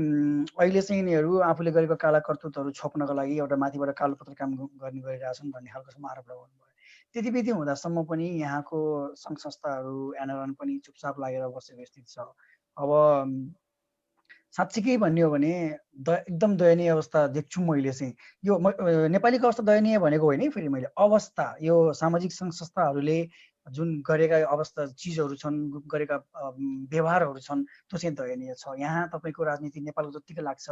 अहिले चाहिँ यिनीहरू आफूले गरेको काला कर्तुतहरू छोप्नको लागि एउटा माथिबाट कालो पत्र काम गर्ने गरिरहेछन् भन्ने खालकोसम्म आरोप लगाउनु भयो। त्यति हुँदासम्म पनि यहाँको सङ्घ संस्थाहरू एनआरएन पनि चुपचाप लागेर बसेको स्थिति छ। अब साँच्चीकै भन्ने हो भने एकदम दयनीय अवस्था देख्छु मैले चाहिँ। यो नेपालीको अवस्था दयनीय भनेको होइन है, फेरि मैले अवस्था यो सामाजिक सङ्घ संस्थाहरूले जुन गरेका अवस्था चिजहरू छन्, गरेका व्यवहारहरू छन्, त्यो चाहिँ दयनीय छ। यहाँ तपाईँको राजनीति नेपालको जत्तिकै लाग्छ,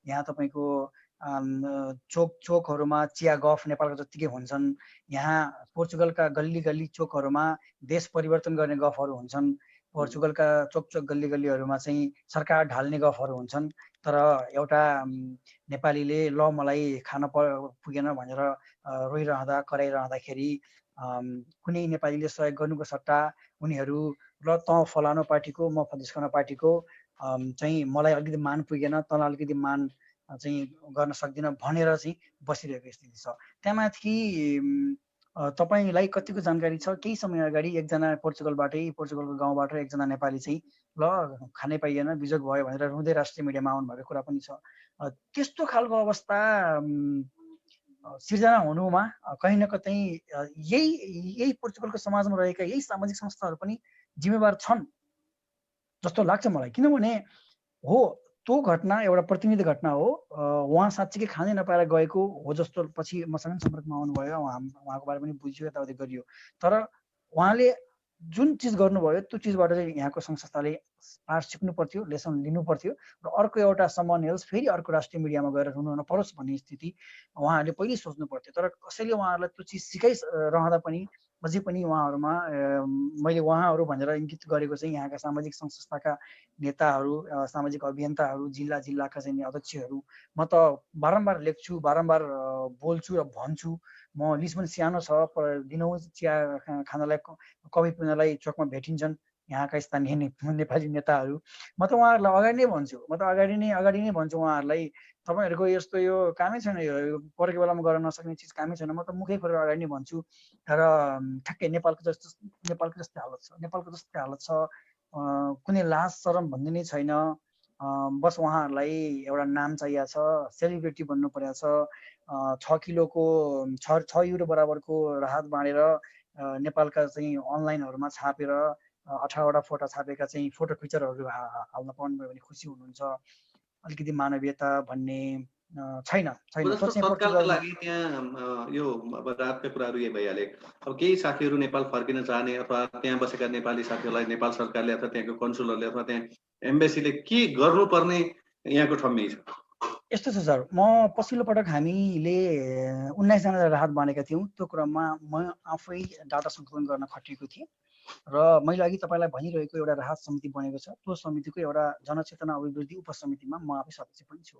यहाँ तपाईँको चोकहरूमा चिया गफ नेपालको जत्तिकै हुन्छन्, यहाँ पोर्चुगलका गल्ली चोकहरूमा देश परिवर्तन गर्ने गफहरू हुन्छन्, पोर्चुगलका चोक गल्लीहरूमा चाहिँ सरकार ढाल्ने गफहरू हुन्छन्। तर एउटा नेपालीले ल मलाई खान पुगेन भनेर रोइरहँदा कराइरहँदाखेरि कुनै नेपालीले सहयोग गर्नुको सट्टा उनीहरू ल त फलानु पार्टीको म फदिस्कन पार्टीको चाहिँ मलाई अलिकति मान पुगेन, तँलाई अलिकति मान चाहिँ गर्न सक्दिनँ भनेर चाहिँ बसिरहेको स्थिति छ। त्यहाँमाथि तपाईँलाई कतिको जानकारी छ, केही समय अगाडि एकजना पोर्चुगलको गाउँबाट एकजना नेपाली चाहिँ ल खानै पाइएन, बिजोग भयो भनेर रुँदै राष्ट्रिय मिडियामा आउनुभएको कुरा पनि छ। त्यस्तो खालको अवस्था सिर्जना हुनुमा कहीँ न कतै यही पोर्चुगलको समाजमा रहेका यही सामाजिक संस्थाहरू पनि जिम्मेवार छन् जस्तो लाग्छ मलाई। किनभने हो त्यो घटना एउटा प्रतिनिधि घटना हो, उहाँ साँच्चीकै खानै नपाएर गएको हो जस्तो पछि मसँग सम्पर्कमा आउनुभयो, उहाँको बारे पनि बुझ्यो, यताउति गरियो। तर उहाँले जुन चिज गर्नुभयो त्यो चिजबाट चाहिँ यहाँको सङ्घ संस्थाले पाठ सिक्नु पर्थ्यो, लेसन लिनु पर्थ्यो र अर्को एउटा समन एल्स फेरि अर्को राष्ट्रिय मिडियामा गएर रुनु नपरोस् भन्ने स्थिति उहाँहरूले पहिले सोच्नु पर्थ्यो। तर कसैले उहाँहरूलाई त्यो चिज सिकाइरहँदा पनि अझै पनि उहाँहरूमा मैले उहाँहरू भनेर इङ्गित गरेको चाहिँ यहाँका सामाजिक सङ्घ संस्थाका नेताहरू, सामाजिक अभियन्ताहरू, जिल्लाका चाहिँ अध्यक्षहरू, म त बारम्बार लेख्छु, बारम्बार बोल्छु र भन्छु। म लिस्बन सानो छ, दिनौँ चिया खानलाई कफी पिउनलाई चोकमा भेटिन्छन् यहाँका स्थानीय नेपाली नेताहरू। म त उहाँहरूलाई अगाडि नै भन्छु उहाँहरूलाई, तपाईँहरूको यस्तो यो कामै छैन, यो परेको बेलामा गर्न नसक्ने चिज कामै छैन। म त मुखै खोलेर अगाडि नै भन्छु। तर ठ्याक्कै नेपालको जस्तै हालत छ। कुनै लाज शरम भन्ने नै छैन। बस उहाँहरूलाई एउटा नाम चाहिएको छ, सेलिब्रिटी बन्नु परेको छ। 6 किलोको 6 युरो बराबरको राहत बाँडेर नेपालका चाहिँ अनलाइनहरूमा छापेर 18वटा फोटो छापेका चाहिँ फोटो पिक्चरहरू हाल्न पाउनुभयो भने खुसी हुनुहुन्छ। अलिकति मानवीयता भन्ने छैन। तत्कालका लागि त्यहाँ यो अब रातका कुराहरू यही भइहाले। अब केही साथीहरू नेपाल फर्किन चाहने अथवा त्यहाँ बसेका नेपाली साथीहरूलाई नेपाल सरकारले अथवा त्यहाँको कन्सुलरले अथवा त्यहाँ एम्बेसीले के गर्नुपर्ने यहाँको ठम्मी छ? यस्तो छ सर, म पछिल्लो पटक हामीले 19 जना राहत बाँडेका थियौँ। त्यो क्रममा म आफै डाटा सङ्कलन गर्न खटिएको थिएँ र मैले अघि तपाईँलाई भनिरहेको एउटा राहत समिति बनेको छ। त्यो समितिको एउटा जनचेतना अभिवृद्धि उपसमितिमा म आफै सदस्य पनि छु।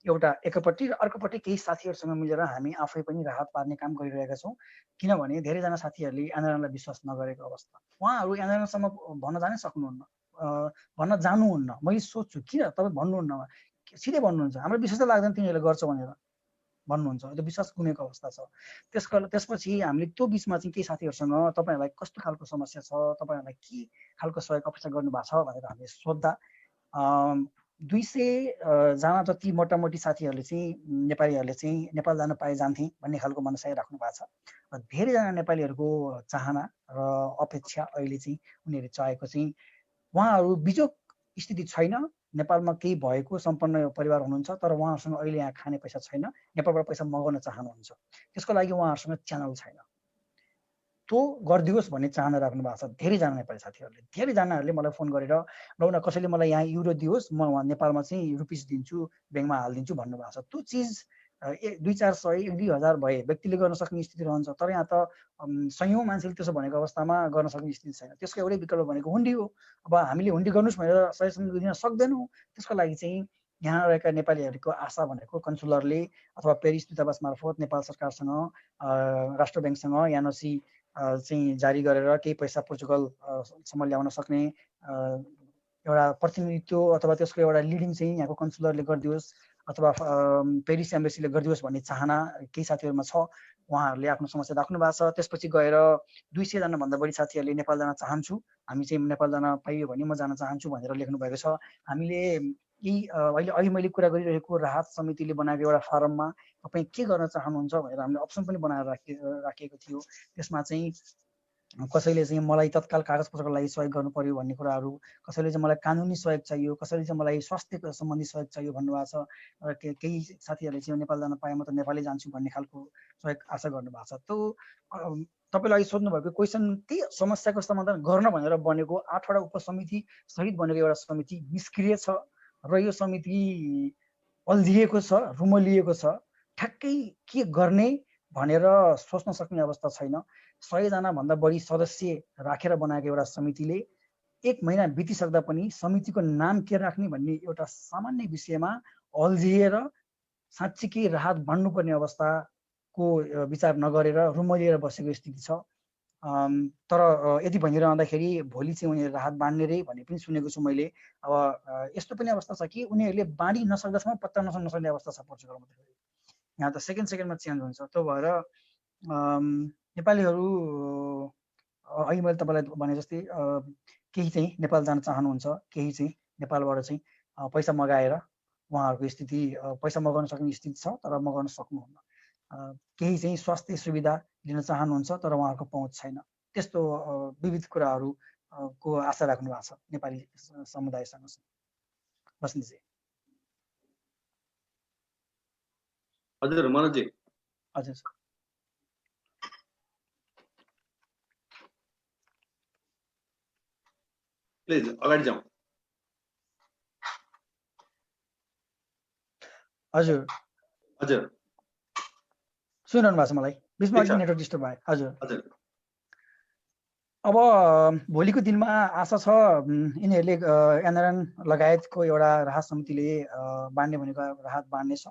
एउटा एकपट्टि र अर्कोपट्टि केही साथीहरूसँग मिलेर हामी आफै पनि राहत पार्ने काम गरिरहेका छौँ। किनभने धेरैजना साथीहरूले एनआरएनलाई विश्वास नगरेको अवस्था, उहाँहरू एनआरएनसम्म भन्न जानै सक्नुहुन्न, भन्न जानुहुन्न। मैले सोध्छु किन तपाईँ भन्नुहुन्न, सिधै भन्नुहुन्छ हाम्रो विश्वासै लाग्दैन तिनीहरूले गर्छ भनेर भन्नुहुन्छ। त्यो विश्वास गुमेको अवस्था छ। त्यसपछि हामीले त्यो बिचमा चाहिँ केही साथीहरूसँग तपाईँहरूलाई कस्तो खालको समस्या छ, तपाईँहरूलाई के खालको सहयोग अपेक्षा गर्नुभएको छ भनेर हामीले सोद्धा 200 जना जति मोटामोटी साथीहरूले चाहिँ नेपालीहरूले चाहिँ नेपाल जान पाए जान्थे भन्ने खालको मनसाय राख्नु भएको छ। र धेरैजना नेपालीहरूको चाहना र अपेक्षा अहिले चाहिँ उनीहरूले चाहेको चाहिँ उहाँहरू बिजोग स्थिति छैन, नेपालमा केही भएको सम्पन्न परिवार हुनुहुन्छ, तर उहाँहरूसँग अहिले यहाँ खाने पैसा छैन, नेपालबाट पैसा मगाउन चाहनुहुन्छ। त्यसको लागि उहाँहरूसँग च्यानल छैन, त्यो गरिदियोस् भन्ने चाहना राख्नु भएको छ धेरैजना नेपाली साथीहरूले। धेरैजनाहरूले मलाई फोन गरेर ल न कसैले मलाई यहाँ युरो दियोस्, म वहाँ नेपालमा चाहिँ रुपिस दिन्छु, ब्याङ्कमा हालिदिन्छु भन्नुभएको छ। त्यो चिज 200-400 2000 भए व्यक्तिले गर्न सक्ने स्थिति रहन्छ। तर यहाँ त सयौँ मान्छेले त्यसो भनेको अवस्थामा गर्न सक्ने स्थिति छैन। त्यसको एउटै विकल्प भनेको हुन्डी हो। अब हामीले हुन्डी गर्नुहोस् भनेर सयसम्म दिन सक्दैनौँ। त्यसको लागि चाहिँ यहाँ रहेका नेपालीहरूको आशा भनेको कन्सुलरले अथवा पेरिस दूतावास मार्फत नेपाल सरकारसँग, राष्ट्र ब्याङ्कसँग यानोसी चाहिँ जारी गरेर केही पैसा पोर्चुगलसम्म ल्याउन सक्ने एउटा प्रतिनिधित्व अथवा त्यसको एउटा लिडिङ चाहिँ यहाँको कन्सुलरले गरिदियोस् अथवा पेरिस एम्बेसीले गरिदियोस् भन्ने चाहना केही साथीहरूमा छ। उहाँहरूले आफ्नो समस्या राख्नु भएको छ। त्यसपछि गएर 200 जनाभन्दा बढी साथीहरूले नेपाल जान चाहन्छु, हामी चाहिँ नेपाल जान पाइयो भने म जान चाहन्छु भनेर लेख्नु भएको छ। हामीले अहिले मैले कुरा गरिरहेको राहत समितिले बनाएको एउटा फारममा तपाईँ के गर्न चाहनुहुन्छ भनेर हामीले अप्सन पनि बनाएर राखिएको थियो। त्यसमा चाहिँ कसैले चाहिँ मलाई तत्काल कागजपत्रको लागि सहयोग गर्नु पर्यो भन्ने कुराहरू, कसैले चाहिँ मलाई कानुनी सहयोग चाहियो, कसैले चाहिँ मलाई स्वास्थ्य सम्बन्धी सहयोग चाहियो भन्नुभएको छ। र केही साथीहरूले चाहिँ नेपाल जान पाए म त नेपालै जान्छु भन्ने खालको सहयोग आशा गर्नुभएको छ। त्यो तपाईँले अहिले सोध्नुभएको क्वेसन, त्यही समस्याको समाधान गर्न भनेर बनेको 8वटा उपसमिति सहित बनेको एउटा समिति निष्क्रिय छ र यो समिति अल्झिएको छ, रुमलिएको छ। ठ्याक्कै के गर्ने भनेर सोच्न सक्ने अवस्था छैन। 100 जनाभन्दा बढी सदस्य राखेर बनाएको एउटा समितिले 1 महिना बितिसक्दा पनि समितिको नाम के राख्ने भन्ने एउटा सामान्य विषयमा अल्झिएर साँच्चीकै राहत बाँड्नुपर्ने अवस्थाको विचार नगरेर रुमलिएर बसेको स्थिति छ। तर यदि भनिरहँदाखेरि भोलि चाहिँ उनीहरू राहत बाँड्ने रे भन्ने पनि सुनेको छु मैले। अब यस्तो पनि अवस्था छ कि उनीहरूले बाँडी नसक्दासम्म पत्ता नसक्ने अवस्था छ पोर्चुगलमा। यहाँ त सेकेन्डमा चेन्ज हुन्छ। त्यो भएर नेपालीहरू अघि मैले तपाईँलाई भने जस्तै केही चाहिँ नेपाल जान चाहनुहुन्छ, केही चाहिँ नेपालबाट चाहिँ पैसा मगाएर उहाँहरूको स्थिति पैसा मगाउन सक्ने स्थिति छ तर मगाउन सक्नुहुन्न। केही चाहिँ स्वास्थ्य सुविधा लिन चाहनुहुन्छ तर उहाँहरूको पहुँच छैन। त्यस्तो विविध कुराहरू को आशा राख्नु भएको छ नेपाली समुदायसँग। बस्नेजी। हजुर मनोजजी। हजुर सर। प्लिज अगाडि जाउँ। हजुर हजुर सुनिरहनु भएको छ मलाई? बिचमा अलिकति नेटवर्क डिस्टर्ब भयो। हजुर हजुर। अब भोलिको दिनमा आशा छ यिनीहरूले एनआरएन लगायतको एउटा राहत समितिले बाँड्ने भनेको राहत बाँड्ने छ।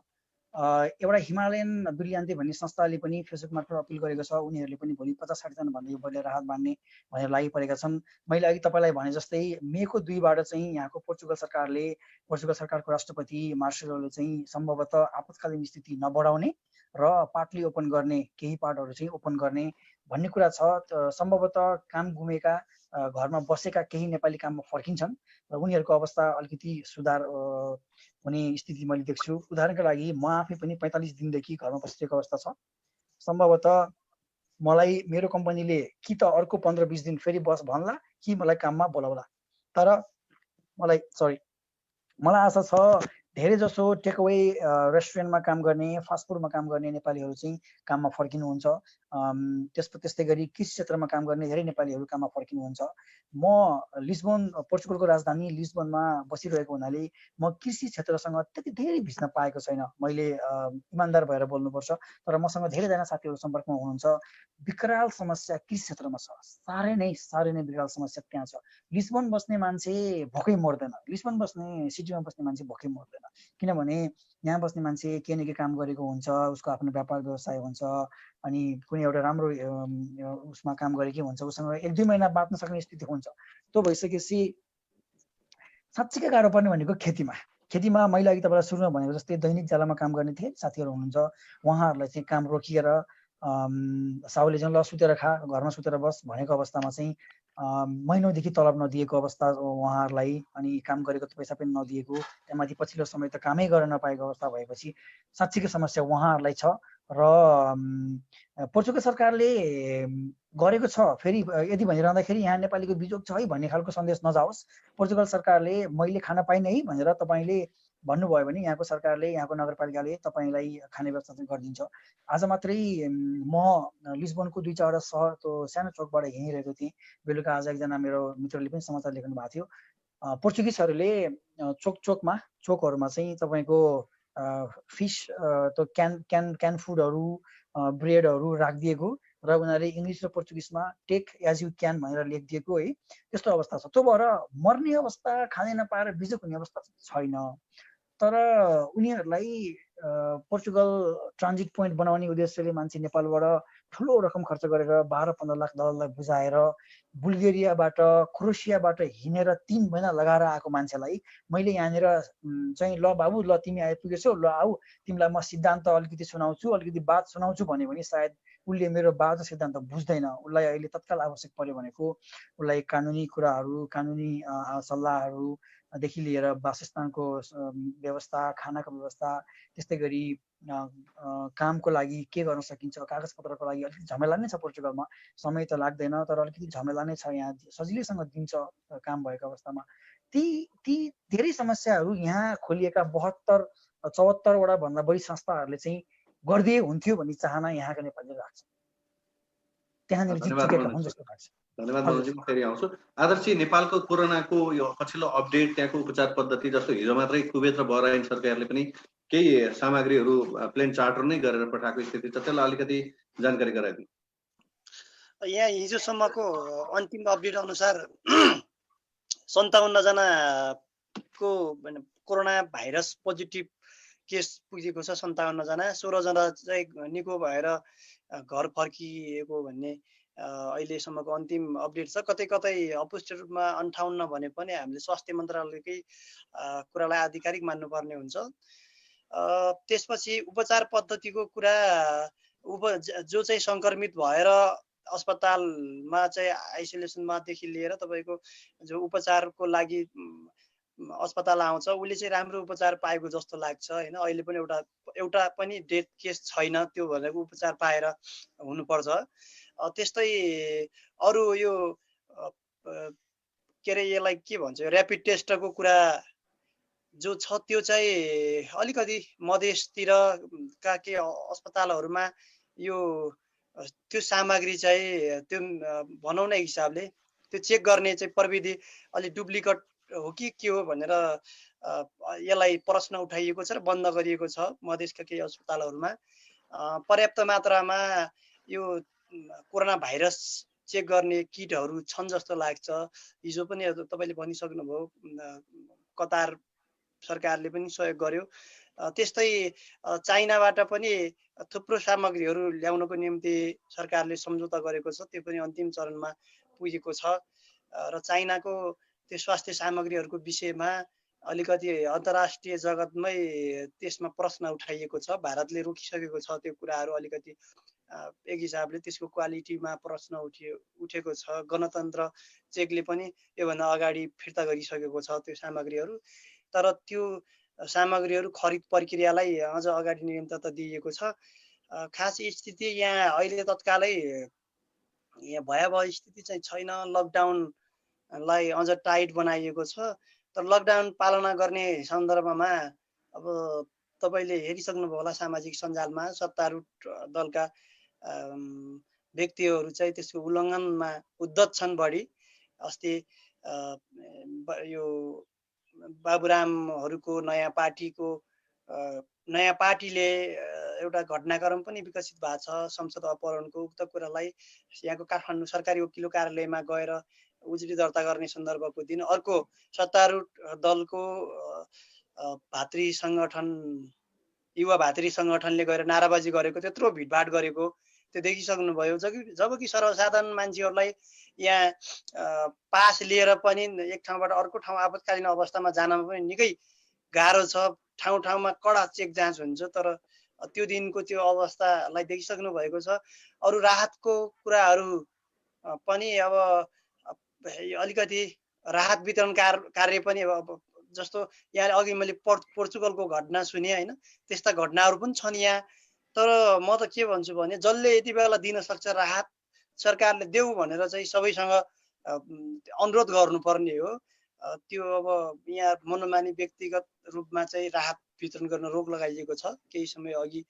एउटा हिमालयन बिर्यान्ते भन्ने संस्थाले पनि फेसबुक मार्फत अपिल गरेको छ। उनीहरूले पनि भोलि 50-60 जना भन्दा यो बढी राहत बाँड्ने भनेर लागि परेका छन्। मैले अघि तपाईँलाई भने जस्तै मेको 2बाट चाहिँ यहाँको पोर्चुगल सरकारको राष्ट्रपति मार्सेलोले चाहिँ सम्भवतः आपतकालीन स्थिति नबढाउने र पार्टली ओपन गर्ने, केही पार्टहरू चाहिँ ओपन गर्ने भन्ने कुरा छ। सम्भवतः काम गुमेका घरमा बसेका केही नेपाली काममा फर्किन्छन् र उनीहरूको अवस्था अलिकति सुधार हुने स्थिति मैले देख्छु। उदाहरणका लागि म आफै पनि 45 दिनदेखि घरमा बसिरहेको अवस्था छ। सम्भवतः मलाई मेरो कम्पनीले कि त अर्को 15-20 दिन फेरि बस भन्ला कि मलाई काममा बोलाउला। तर मलाई आशा छ धेरै जसो टेकअवे रेस्टुरेन्टमा काम गर्ने, फास्ट फुडमा काम गर्ने नेपालीहरू चाहिँ काममा फर्किनुहुन्छ। त्यस्तै गरी कृषि क्षेत्रमा काम गर्ने धेरै नेपालीहरू काममा फर्किनुहुन्छ। म लिस्बन, पोर्चुगलको राजधानी लिस्बनमा बसिरहेको हुनाले म कृषि क्षेत्रसँग त्यति धेरै भिज्न पाएको छैन। मैले इमान्दार भएर बोल्नुपर्छ, तर मसँग धेरैजना साथीहरू सम्पर्कमा हुनुहुन्छ। विकराल समस्या कृषि क्षेत्रमा छ, साह्रै नै विकराल समस्या त्यहाँ छ। लिस्बन बस्ने मान्छे भोकै मर्दैन, लिस्बन बस्ने सिटीमा बस्ने मान्छे भोकै मर्दैन। किनभने यहाँ बस्ने मान्छे के न के काम गरेको हुन्छ, उसको आफ्नो व्यापार व्यवसाय हुन्छ, अनि कुनै एउटा राम्रो उसमा काम गरेकै हुन्छ, उसँग 1-2 महिना बाँच्न सक्ने स्थिति हुन्छ। त्यो भइसकेपछि साँच्चीकै गाह्रो पर्ने भनेको खेतीमा मैले अघि तपाईँलाई सुरुमा भनेको जस्तै दैनिक जालामा काम गर्ने धेरै साथीहरू हुनुहुन्छ। उहाँहरूलाई चाहिँ काम रोकिएर साउले चाहिँ ल सुतेर खा, घरमा सुतेर बस भनेको अवस्थामा चाहिँ महिनौदेखि तलब नदिएको अवस्था उहाँहरूलाई, अनि काम गरेको पैसा पनि नदिएको, त्यहाँमाथि पछिल्लो समय त कामै गर्न नपाएको अवस्था भएपछि साँच्चीकै समस्या उहाँहरूलाई छ। र पोर्चुगल सरकारले गरेको छ फेरि यदि भनिरहँदाखेरि यहाँ नेपालीको बिजोग छ है भन्ने खालको सन्देश नजाओस्। पोर्चुगल सरकारले मैले खान पाइनँ है भनेर तपाईँले भन्नुभयो भने यहाँको सरकारले, यहाँको नगरपालिकाले तपाईँलाई खाने व्यवस्था चाहिँ गरिदिन्छ। आज मात्रै म लिस्बनको 2-4 सहर त्यो सानो चोकबाट हिँडिरहेको थिएँ। बेलुका आज एकजना मेरो मित्रले पनि समाचार लेख्नु भएको थियो। पोर्चुगिजहरूले चोकहरूमा चाहिँ तपाईँको फिस त्यो क्यान फुडहरू, ब्रेडहरू राखिदिएको र उनीहरूले इङ्ग्लिस र पोर्चुगिजमा टेक एज यु क्यान भनेर लेखिदिएको है। त्यस्तो अवस्था छ। त्यो भएर मर्ने अवस्था, खाने नपाएर बिजोग हुने अवस्था छैन। तर उनीहरूलाई पोर्चुगल ट्रान्जिट पोइन्ट बनाउने उद्देश्यले मान्छे नेपालबाट ठुलो रकम खर्च गरेर 12-15 लाख डलरलाई बुझाएर बुल्गेरियाबाट, क्रोएसियाबाट हिँडेर 3 महिना लगाएर आएको मान्छेलाई मैले यहाँनिर चाहिँ ल बाबु, ल तिमी आइपुगेछौ, ल आऊ तिमीलाई म सिद्धान्त अलिकति सुनाउँछु, अलिकति बात सुनाउँछु भन्यो भने सायद उसले मेरो बात र सिद्धान्त बुझ्दैन। उसलाई अहिले तत्काल आवश्यक पर्यो भनेको उसलाई कानुनी कुराहरू, कानुनी सल्लाहहरूदेखि लिएर वासस्थानको व्यवस्था, खानाको व्यवस्था, त्यस्तै गरी कामको लागि के गर्न सकिन्छ, कागजपत्रको लागि अलिकति झमेला नै छ। पोर्चुगलमा समय त लाग्दैन तर अलिकति झमेला नै छ। यहाँ सजिलैसँग दिन्छ काम भएको अवस्थामा। ती धेरै समस्याहरू यहाँ खोलिएका 72-74वटा भन्दा बढी संस्थाहरूले चाहिँ गरिदिए हुन्थ्यो भन्ने चाहना यहाँका नेपालीले राख्छ। त्यहाँनिर चिकेका हुन् जस्तो लाग्छ। धन्यवाद मनोजी। म फेरि आउँछु। आदर्शी, नेपालको कोरोनाको यो पछिल्लो अपडेट, त्यहाँको उपचार पद्धति, जस्तो हिजो मात्रै कुवेत र बहराइन सरकारले पनि केही सामग्रीहरू प्लेन चार्टर नै गरेर पठाएको स्थिति छ, त्यसलाई अलिकति जानकारी गराइदिनु। यहाँ हिजोसम्मको अन्तिम अपडेट अनुसार 57 जनाको कोरोना भाइरस पोजिटिभ केस पुगेको छ। 57 जना, 16 जना चाहिँ निको भएर घर फर्किएको भन्ने अहिलेसम्मको अन्तिम अपडेट छ। कतै कतै अपुष्ट रूपमा 58 भने पनि हामीले स्वास्थ्य मन्त्रालयकै कुरालाई आधिकारिक मान्नुपर्ने हुन्छ। त्यसपछि उपचार पद्धतिको कुरा जो चाहिँ सङ्क्रमित भएर अस्पतालमा चाहिँ आइसोलेसनमादेखि लिएर तपाईँको जो उपचारको लागि अस्पताल आउँछ उसले चाहिँ राम्रो उपचार पाएको जस्तो लाग्छ होइन। अहिले पनि एउटा पनि डेथ केस छैन, त्यो भनेको उपचार पाएर हुनुपर्छ। त्यस्तै अरू यो के अरे यसलाई के भन्छ, ऱ्यापिड टेस्टको कुरा जो छ त्यो चाहिँ अलिकति मधेसतिरका के अस्पतालहरूमा यो त्यो सामग्री चाहिँ त्यो भनौँ न हिसाबले त्यो चेक गर्ने चाहिँ प्रविधि अलि डुप्लिकेट हो कि के हो भनेर यसलाई प्रश्न उठाइएको छ र बन्द गरिएको छ मधेसका केही अस्पतालहरूमा। पर्याप्त मात्रामा यो कोरोना भाइरस चेक गर्ने किटहरू छन् जस्तो लाग्छ। हिजो पनि तपाईँले भनिसक्नुभयो कतार सरकारले पनि सहयोग गर्यो। त्यस्तै चाइनाबाट पनि थुप्रो सामग्रीहरू ल्याउनको निम्ति सरकारले सम्झौता गरेको छ, त्यो पनि अन्तिम चरणमा पुगेको छ। र चाइनाको त्यो स्वास्थ्य सामग्रीहरूको विषयमा अलिकति अन्तर्राष्ट्रिय जगतमै त्यसमा प्रश्न उठाइएको छ। भारतले रोकिसकेको छ त्यो कुराहरू, अलिकति एक हिसाबले त्यसको क्वालिटीमा प्रश्न उठेको छ। गणतन्त्र चेकले पनि योभन्दा अगाडि फिर्ता गरिसकेको छ त्यो सामग्रीहरू, तर त्यो सामग्रीहरू खरिद प्रक्रियालाई अझ अगाडि निरन्तरता दिइएको छ। खास स्थिति यहाँ अहिले तत्कालै यहाँ भयावह स्थिति चाहिँ छैन, लकडाउनलाई अझ टाइट बनाइएको छ। तर लकडाउन पालना गर्ने सन्दर्भमा अब तपाईँले हेरिसक्नुभयो होला सामाजिक सञ्जालमा सत्तारूढ दलका व्यक्तिहरू चाहिँ त्यसको उल्लङ्घनमा उद्धत छन् बढी। अस्ति यो बाबुरामहरूको नयाँ पार्टीले एउटा घटनाक्रम पनि विकसित भएको छ संसद अपहरणको। उक्त कुरालाई यहाँको काठमाडौँ सरकारी वकिलो कार्यालयमा गएर उजुरी दर्ता गर्ने सन्दर्भको दिन अर्को सत्तारूढ दलको भातृ सङ्गठन, युवा भातृ सङ्गठनले गएर नाराबाजी गरेको, त्यत्रो भिडभाड गरेको त्यो देखिसक्नुभयो। जबकि सर्वसाधारण मान्छेहरूलाई यहाँ पास लिएर पनि एक ठाउँबाट अर्को ठाउँ आपतकालीन अवस्थामा जानमा पनि निकै गाह्रो छ। ठाउँ ठाउँमा कडा चेक जाँच हुन्छ, तर त्यो दिनको त्यो अवस्थालाई देखिसक्नु भएको छ। अरू राहतको कुराहरू पनि अब अलिकति राहत वितरण कार्य पनि अब जस्तो यहाँ अघि मैले पोर्चुगलको घटना सुने होइन, त्यस्ता घटनाहरू पनि छन् यहाँ। तर म त के भन्छु भने जसले यति बेला दिन सक्छ राहत सरकारले देऊ भनेर चाहिँ सबैसँग अनुरोध गर्नुपर्ने हो। त्यो अब यहाँ मनोमानी व्यक्तिगत रूपमा चाहिँ राहत वितरण गर्न रोक लगाइएको छ केही समय अघि,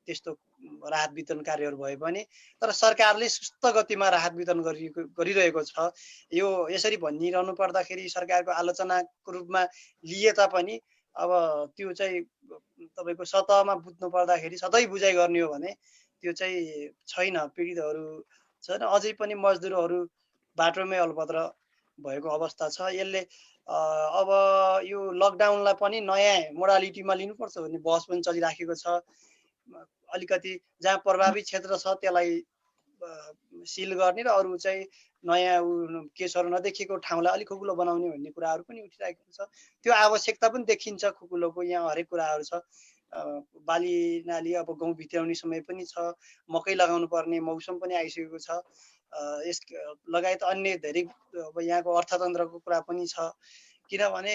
त्यस्तो राहत वितरण कार्यहरू भए पनि, तर सरकारले सुस्त गतिमा राहत वितरण गरिरहेको छ। यो यसरी भनिरहनु पर्दाखेरि सरकारको आलोचनाको रूपमा लिए तापनि अब त्यो चाहिँ तपाईँको सतहमा बुझ्नु पर्दाखेरि सधैँ बुझाइ गर्ने हो भने त्यो चाहिँ छैन। पीडितहरू छैन, अझै पनि मजदुरहरू बाटोमै अलपत्र भएको अवस्था छ। यसले अब यो लकडाउनलाई पनि नयाँ मोडालिटीमा लिनुपर्छ भन्ने बहस पनि चलिराखेको छ। अलिकति जहाँ प्रभावित क्षेत्र छ त्यसलाई सिल गर्ने र अरू चाहिँ नयाँ केसहरू नदेखिएको ठाउँलाई अलिक खुकुलो बनाउने भन्ने कुराहरू पनि उठिरहेको छ। त्यो आवश्यकता पनि देखिन्छ खुकुलोको। यहाँ हरेक कुराहरू छ, बाली नाली अब गहुँ भित्राउने समय पनि छ, मकै लगाउनु पर्ने मौसम पनि आइसकेको छ, यस लगायत अन्य धेरै अब यहाँको अर्थतन्त्रको कुरा पनि छ। किनभने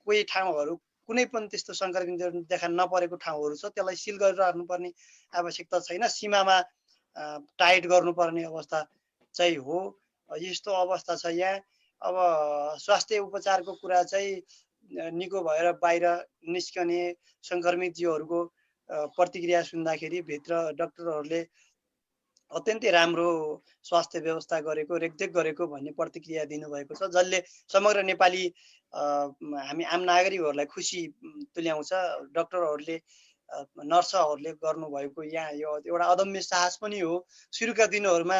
कोही ठाउँहरू कुनै पनि त्यस्तो सङ्क्रमित देखा नपरेको ठाउँहरू छ, त्यसलाई सिल गरेर राख्नुपर्ने आवश्यकता छैन, सीमामा टाइट गर्नुपर्ने अवस्था चाहिँ हो। यस्तो अवस्था छ यहाँ। अब स्वास्थ्य उपचारको कुरा चाहिँ निको भएर बाहिर निस्कने सङ्क्रमित जीवहरूको प्रतिक्रिया सुन्दाखेरि भित्र डाक्टरहरूले अत्यन्तै राम्रो स्वास्थ्य व्यवस्था गरेको, रेखदेख गरेको भन्ने प्रतिक्रिया दिनुभएको छ, जसले समग्र नेपाली हामी आम नागरिकहरूलाई खुसी तुल्याउँछ। डाक्टरहरूले नर्सहरूले गर्नुभएको यहाँ यो एउटा अदम्य साहस पनि हो। सुरुका दिनहरूमा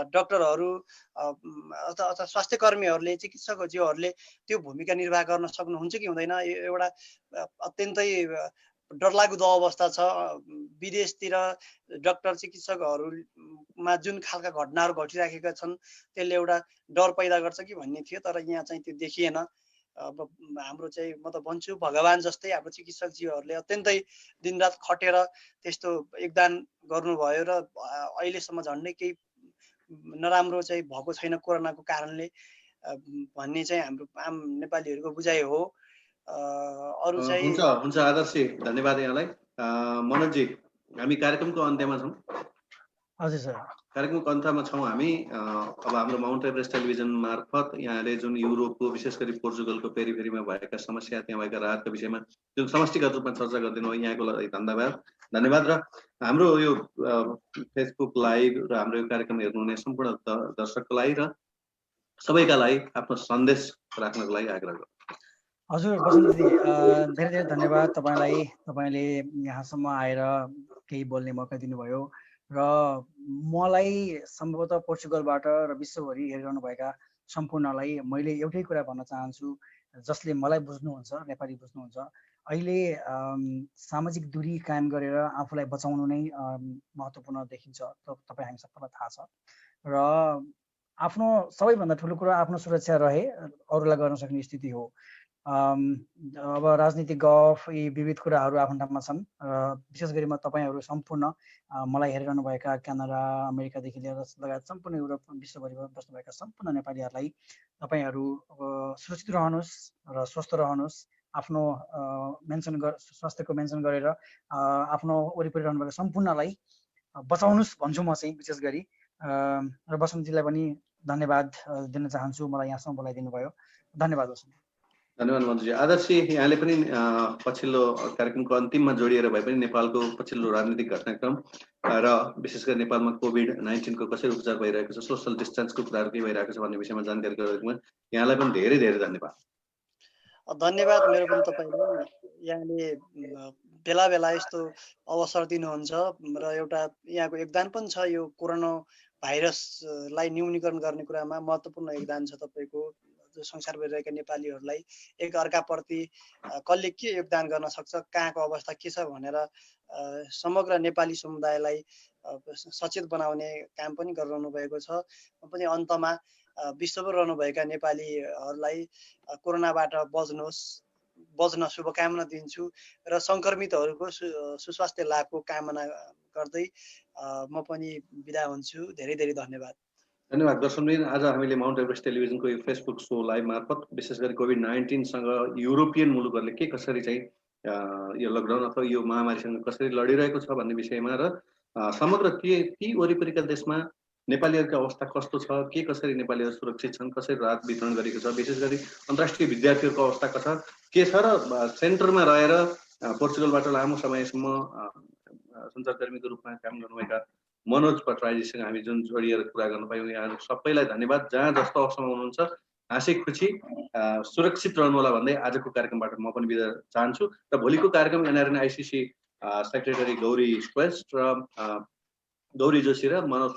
डाक्टरहरू अथवा स्वास्थ्य कर्मीहरूले, चिकित्सकज्यूहरूले त्यो भूमिका निर्वाह गर्न सक्नुहुन्छ कि हुँदैन, एउटा अत्यन्तै डरलाग्दो अवस्था छ। विदेशतिर डाक्टर चिकित्सकहरूमा जुन खालका घटनाहरू घटिराखेका छन् त्यसले एउटा डर पैदा गर्छ कि भन्ने थियो, तर यहाँ चाहिँ त्यो देखिएन। अब हाम्रो चाहिँ म त भन्छु भगवान जस्तै हाम्रो चिकित्सकज्यूहरूले अत्यन्तै दिनरात खटेर त्यस्तो योगदान गर्नुभयो र अहिलेसम्म झन्डै केही नराम्रो चाहिँ भएको छैन कोरोनाको कारणले भन्ने चाहिँ हाम्रो आम नेपालीहरूको बुझाइ हो। अरू चाहिँ हुन्छ आदर्शजी, धन्यवाद यहाँलाई। मनोजजी, हामी कार्यक्रमको अन्त्यमा छौँ। हजुर सर, कार्यक्रमको अन्त्यमा छौँ हामी। अब हाम्रो माउन्ट एभरेस्ट टेलिभिजन मार्फत यहाँले जुन युरोपको विशेष गरी पोर्चुगलको पेरिफेरीमा भएका समस्या, त्यहाँ भएका राहतका विषयमा जुन समष्टिगत रूपमा चर्चा गरिदिनु भयो, यहाँको लागि धन्यवाद। र हाम्रो यो फेसबुक लाइभ र हाम्रो यो कार्यक्रम हेर्नुहुने सम्पूर्ण दर्शकको लागि र सबैका लागि आफ्नो सन्देश राख्नको लागि आग्रह गर्छु। हजुर बसन्त दिदी, धेरै धेरै धन्यवाद तपाईँलाई। तपाईँले यहाँसम्म आएर केही बोल्ने मौका दिनुभयो र मलाई सम्भवतः पोर्चुगलबाट र विश्वभरि हेरिरहनुभएका सम्पूर्णलाई मैले एउटै कुरा भन्न चाहन्छु, जसले मलाई बुझ्नुहुन्छ, नेपाली बुझ्नुहुन्छ, अहिले सामाजिक दूरी कायम गरेर आफूलाई बचाउनु नै महत्त्वपूर्ण देखिन्छ। तपाईँ हामी सबैलाई थाहा छ। र आफ्नो सबैभन्दा ठुलो कुरा आफ्नो सुरक्षा रहे अरूलाई गर्न सक्ने स्थिति हो। अब राजनीतिक गफ यी विविध कुराहरू आफ्नो ठाउँमा छन् र विशेष गरी म तपाईँहरू सम्पूर्ण मलाई हेरिरहनुभएका क्यानाडा, अमेरिकादेखि लिएर लगायत सम्पूर्ण युरोप विश्वभरि बस्नुभएका सम्पूर्ण नेपालीहरूलाई तपाईँहरू सुरक्षित रहनुहोस् र स्वस्थ रहनुहोस्। आफ्नो स्वास्थ्यको मेन्सन गरेर आफ्नो वरिपरि रहनुभएका सम्पूर्णलाई बचाउनुहोस् भन्छु म चाहिँ विशेष गरी। र बसन्तजीलाई पनि धन्यवाद दिन चाहन्छु, मलाई यहाँसम्म बोलाइदिनु भयो। धन्यवाद बसन्त। धन्यवाद मन्त्रीजी। आदर्शजी, यहाँले पनि पछिल्लो कार्यक्रमको अन्तिममा जोडिएर भए पनि नेपालको पछिल्लो राजनीतिक घटनाक्रम र विशेष गरी नेपालमा कोभिड-19 को कसरी उपचार भइरहेको छ, सोसल डिस्टेन्सको कुराहरू के भइरहेको छ भन्ने विषयमा जानकारी गराउनुमा यहाँलाई पनि धेरै धेरै धन्यवाद। धन्यवाद मेरो पनि तपाईँलाई। यहाँले बेला बेला यस्तो अवसर दिनुहुन्छ र एउटा यहाँको योगदान पनि छ। यो कोरोना भाइरसलाई न्यूनीकरण गर्ने कुरामा महत्त्वपूर्ण योगदान छ तपाईँको। जो संसारभरि रहेका नेपालीहरूलाई एक अर्काप्रति कसले के योगदान गर्न सक्छ, कहाँको अवस्था के छ भनेर समग्र नेपाली समुदायलाई सचेत बनाउने काम पनि गरिरहनु भएको छ। म पनि अन्तमा विश्वभर रहनुभएका नेपालीहरूलाई कोरोनाबाट बच्न शुभकामना दिन्छु र सङ्क्रमितहरूको सुस्वास्थ्य लाभको कामना गर्दै म पनि बिदा हुन्छु। धेरै धेरै धन्यवाद। धन्यवाद दर्शकवृन्द। आज हामीले माउन्ट एभरेस्ट टेलिभिजनको यो फेसबुक सो लाइभ मार्फत विशेष गरी कोभिड-19 सँग युरोपियन मुलुकहरूले के कसरी चाहिँ यो लकडाउन अथवा यो महामारीसँग कसरी लडिरहेको छ भन्ने विषयमा र समग्र ती वरिपरिका देशमा नेपालीहरूको अवस्था कस्तो छ, के कसरी नेपालीहरू सुरक्षित छन्, कसरी राहत वितरण गरेको छ, विशेष गरी अन्तर्राष्ट्रिय विद्यार्थीहरूको अवस्था के छ र सेन्टरमा रहेर पोर्चुगलबाट लामो समयसम्म सञ्चारकर्मीको रूपमा काम गर्नुभएका मनोज भट्टराईजीसँग हामी जुन जोडिएर कुरा गर्न पायौँ, यहाँहरू सबैलाई धन्यवाद। जहाँ जस्तो अवस्थामा हुनुहुन्छ हाँसी खुसी सुरक्षित रहनु होला भन्दै आजको कार्यक्रमबाट म पनि बिदा चाहन्छु र भोलिको कार्यक्रम NRN ICC secretary Gauri Shrestha र गौरी जोशी र मनोज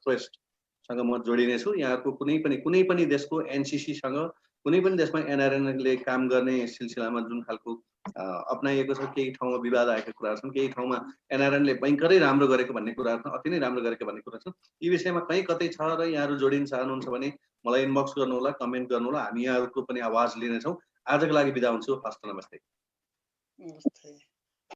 श्रेष्ठसँग म जोडिनेछु। यहाँको कुनै पनि देशको एनसिसीसँग कुनै पनि देशमा एनआरएनले काम गर्ने सिलसिलामा जुन खालको अप्नाइएको छ, केही ठाउँमा विवाद आएका कुराहरू छन्, केही ठाउँमा एनआरएनले भयङ्करै राम्रो गरेको भन्ने कुराहरू छन्, अति नै राम्रो गरेको भन्ने कुरा छन्। यी विषयमा कहीँ कतै छ र यहाँहरू जोडिन चाहनुहुन्छ भने मलाई इनबक्स गर्नुहोला, कमेन्ट गर्नुहोला, हामी यहाँहरूको पनि आवाज लिनेछौँ। आजको लागि बिदा हुन्छु। हस्त नमस्ते।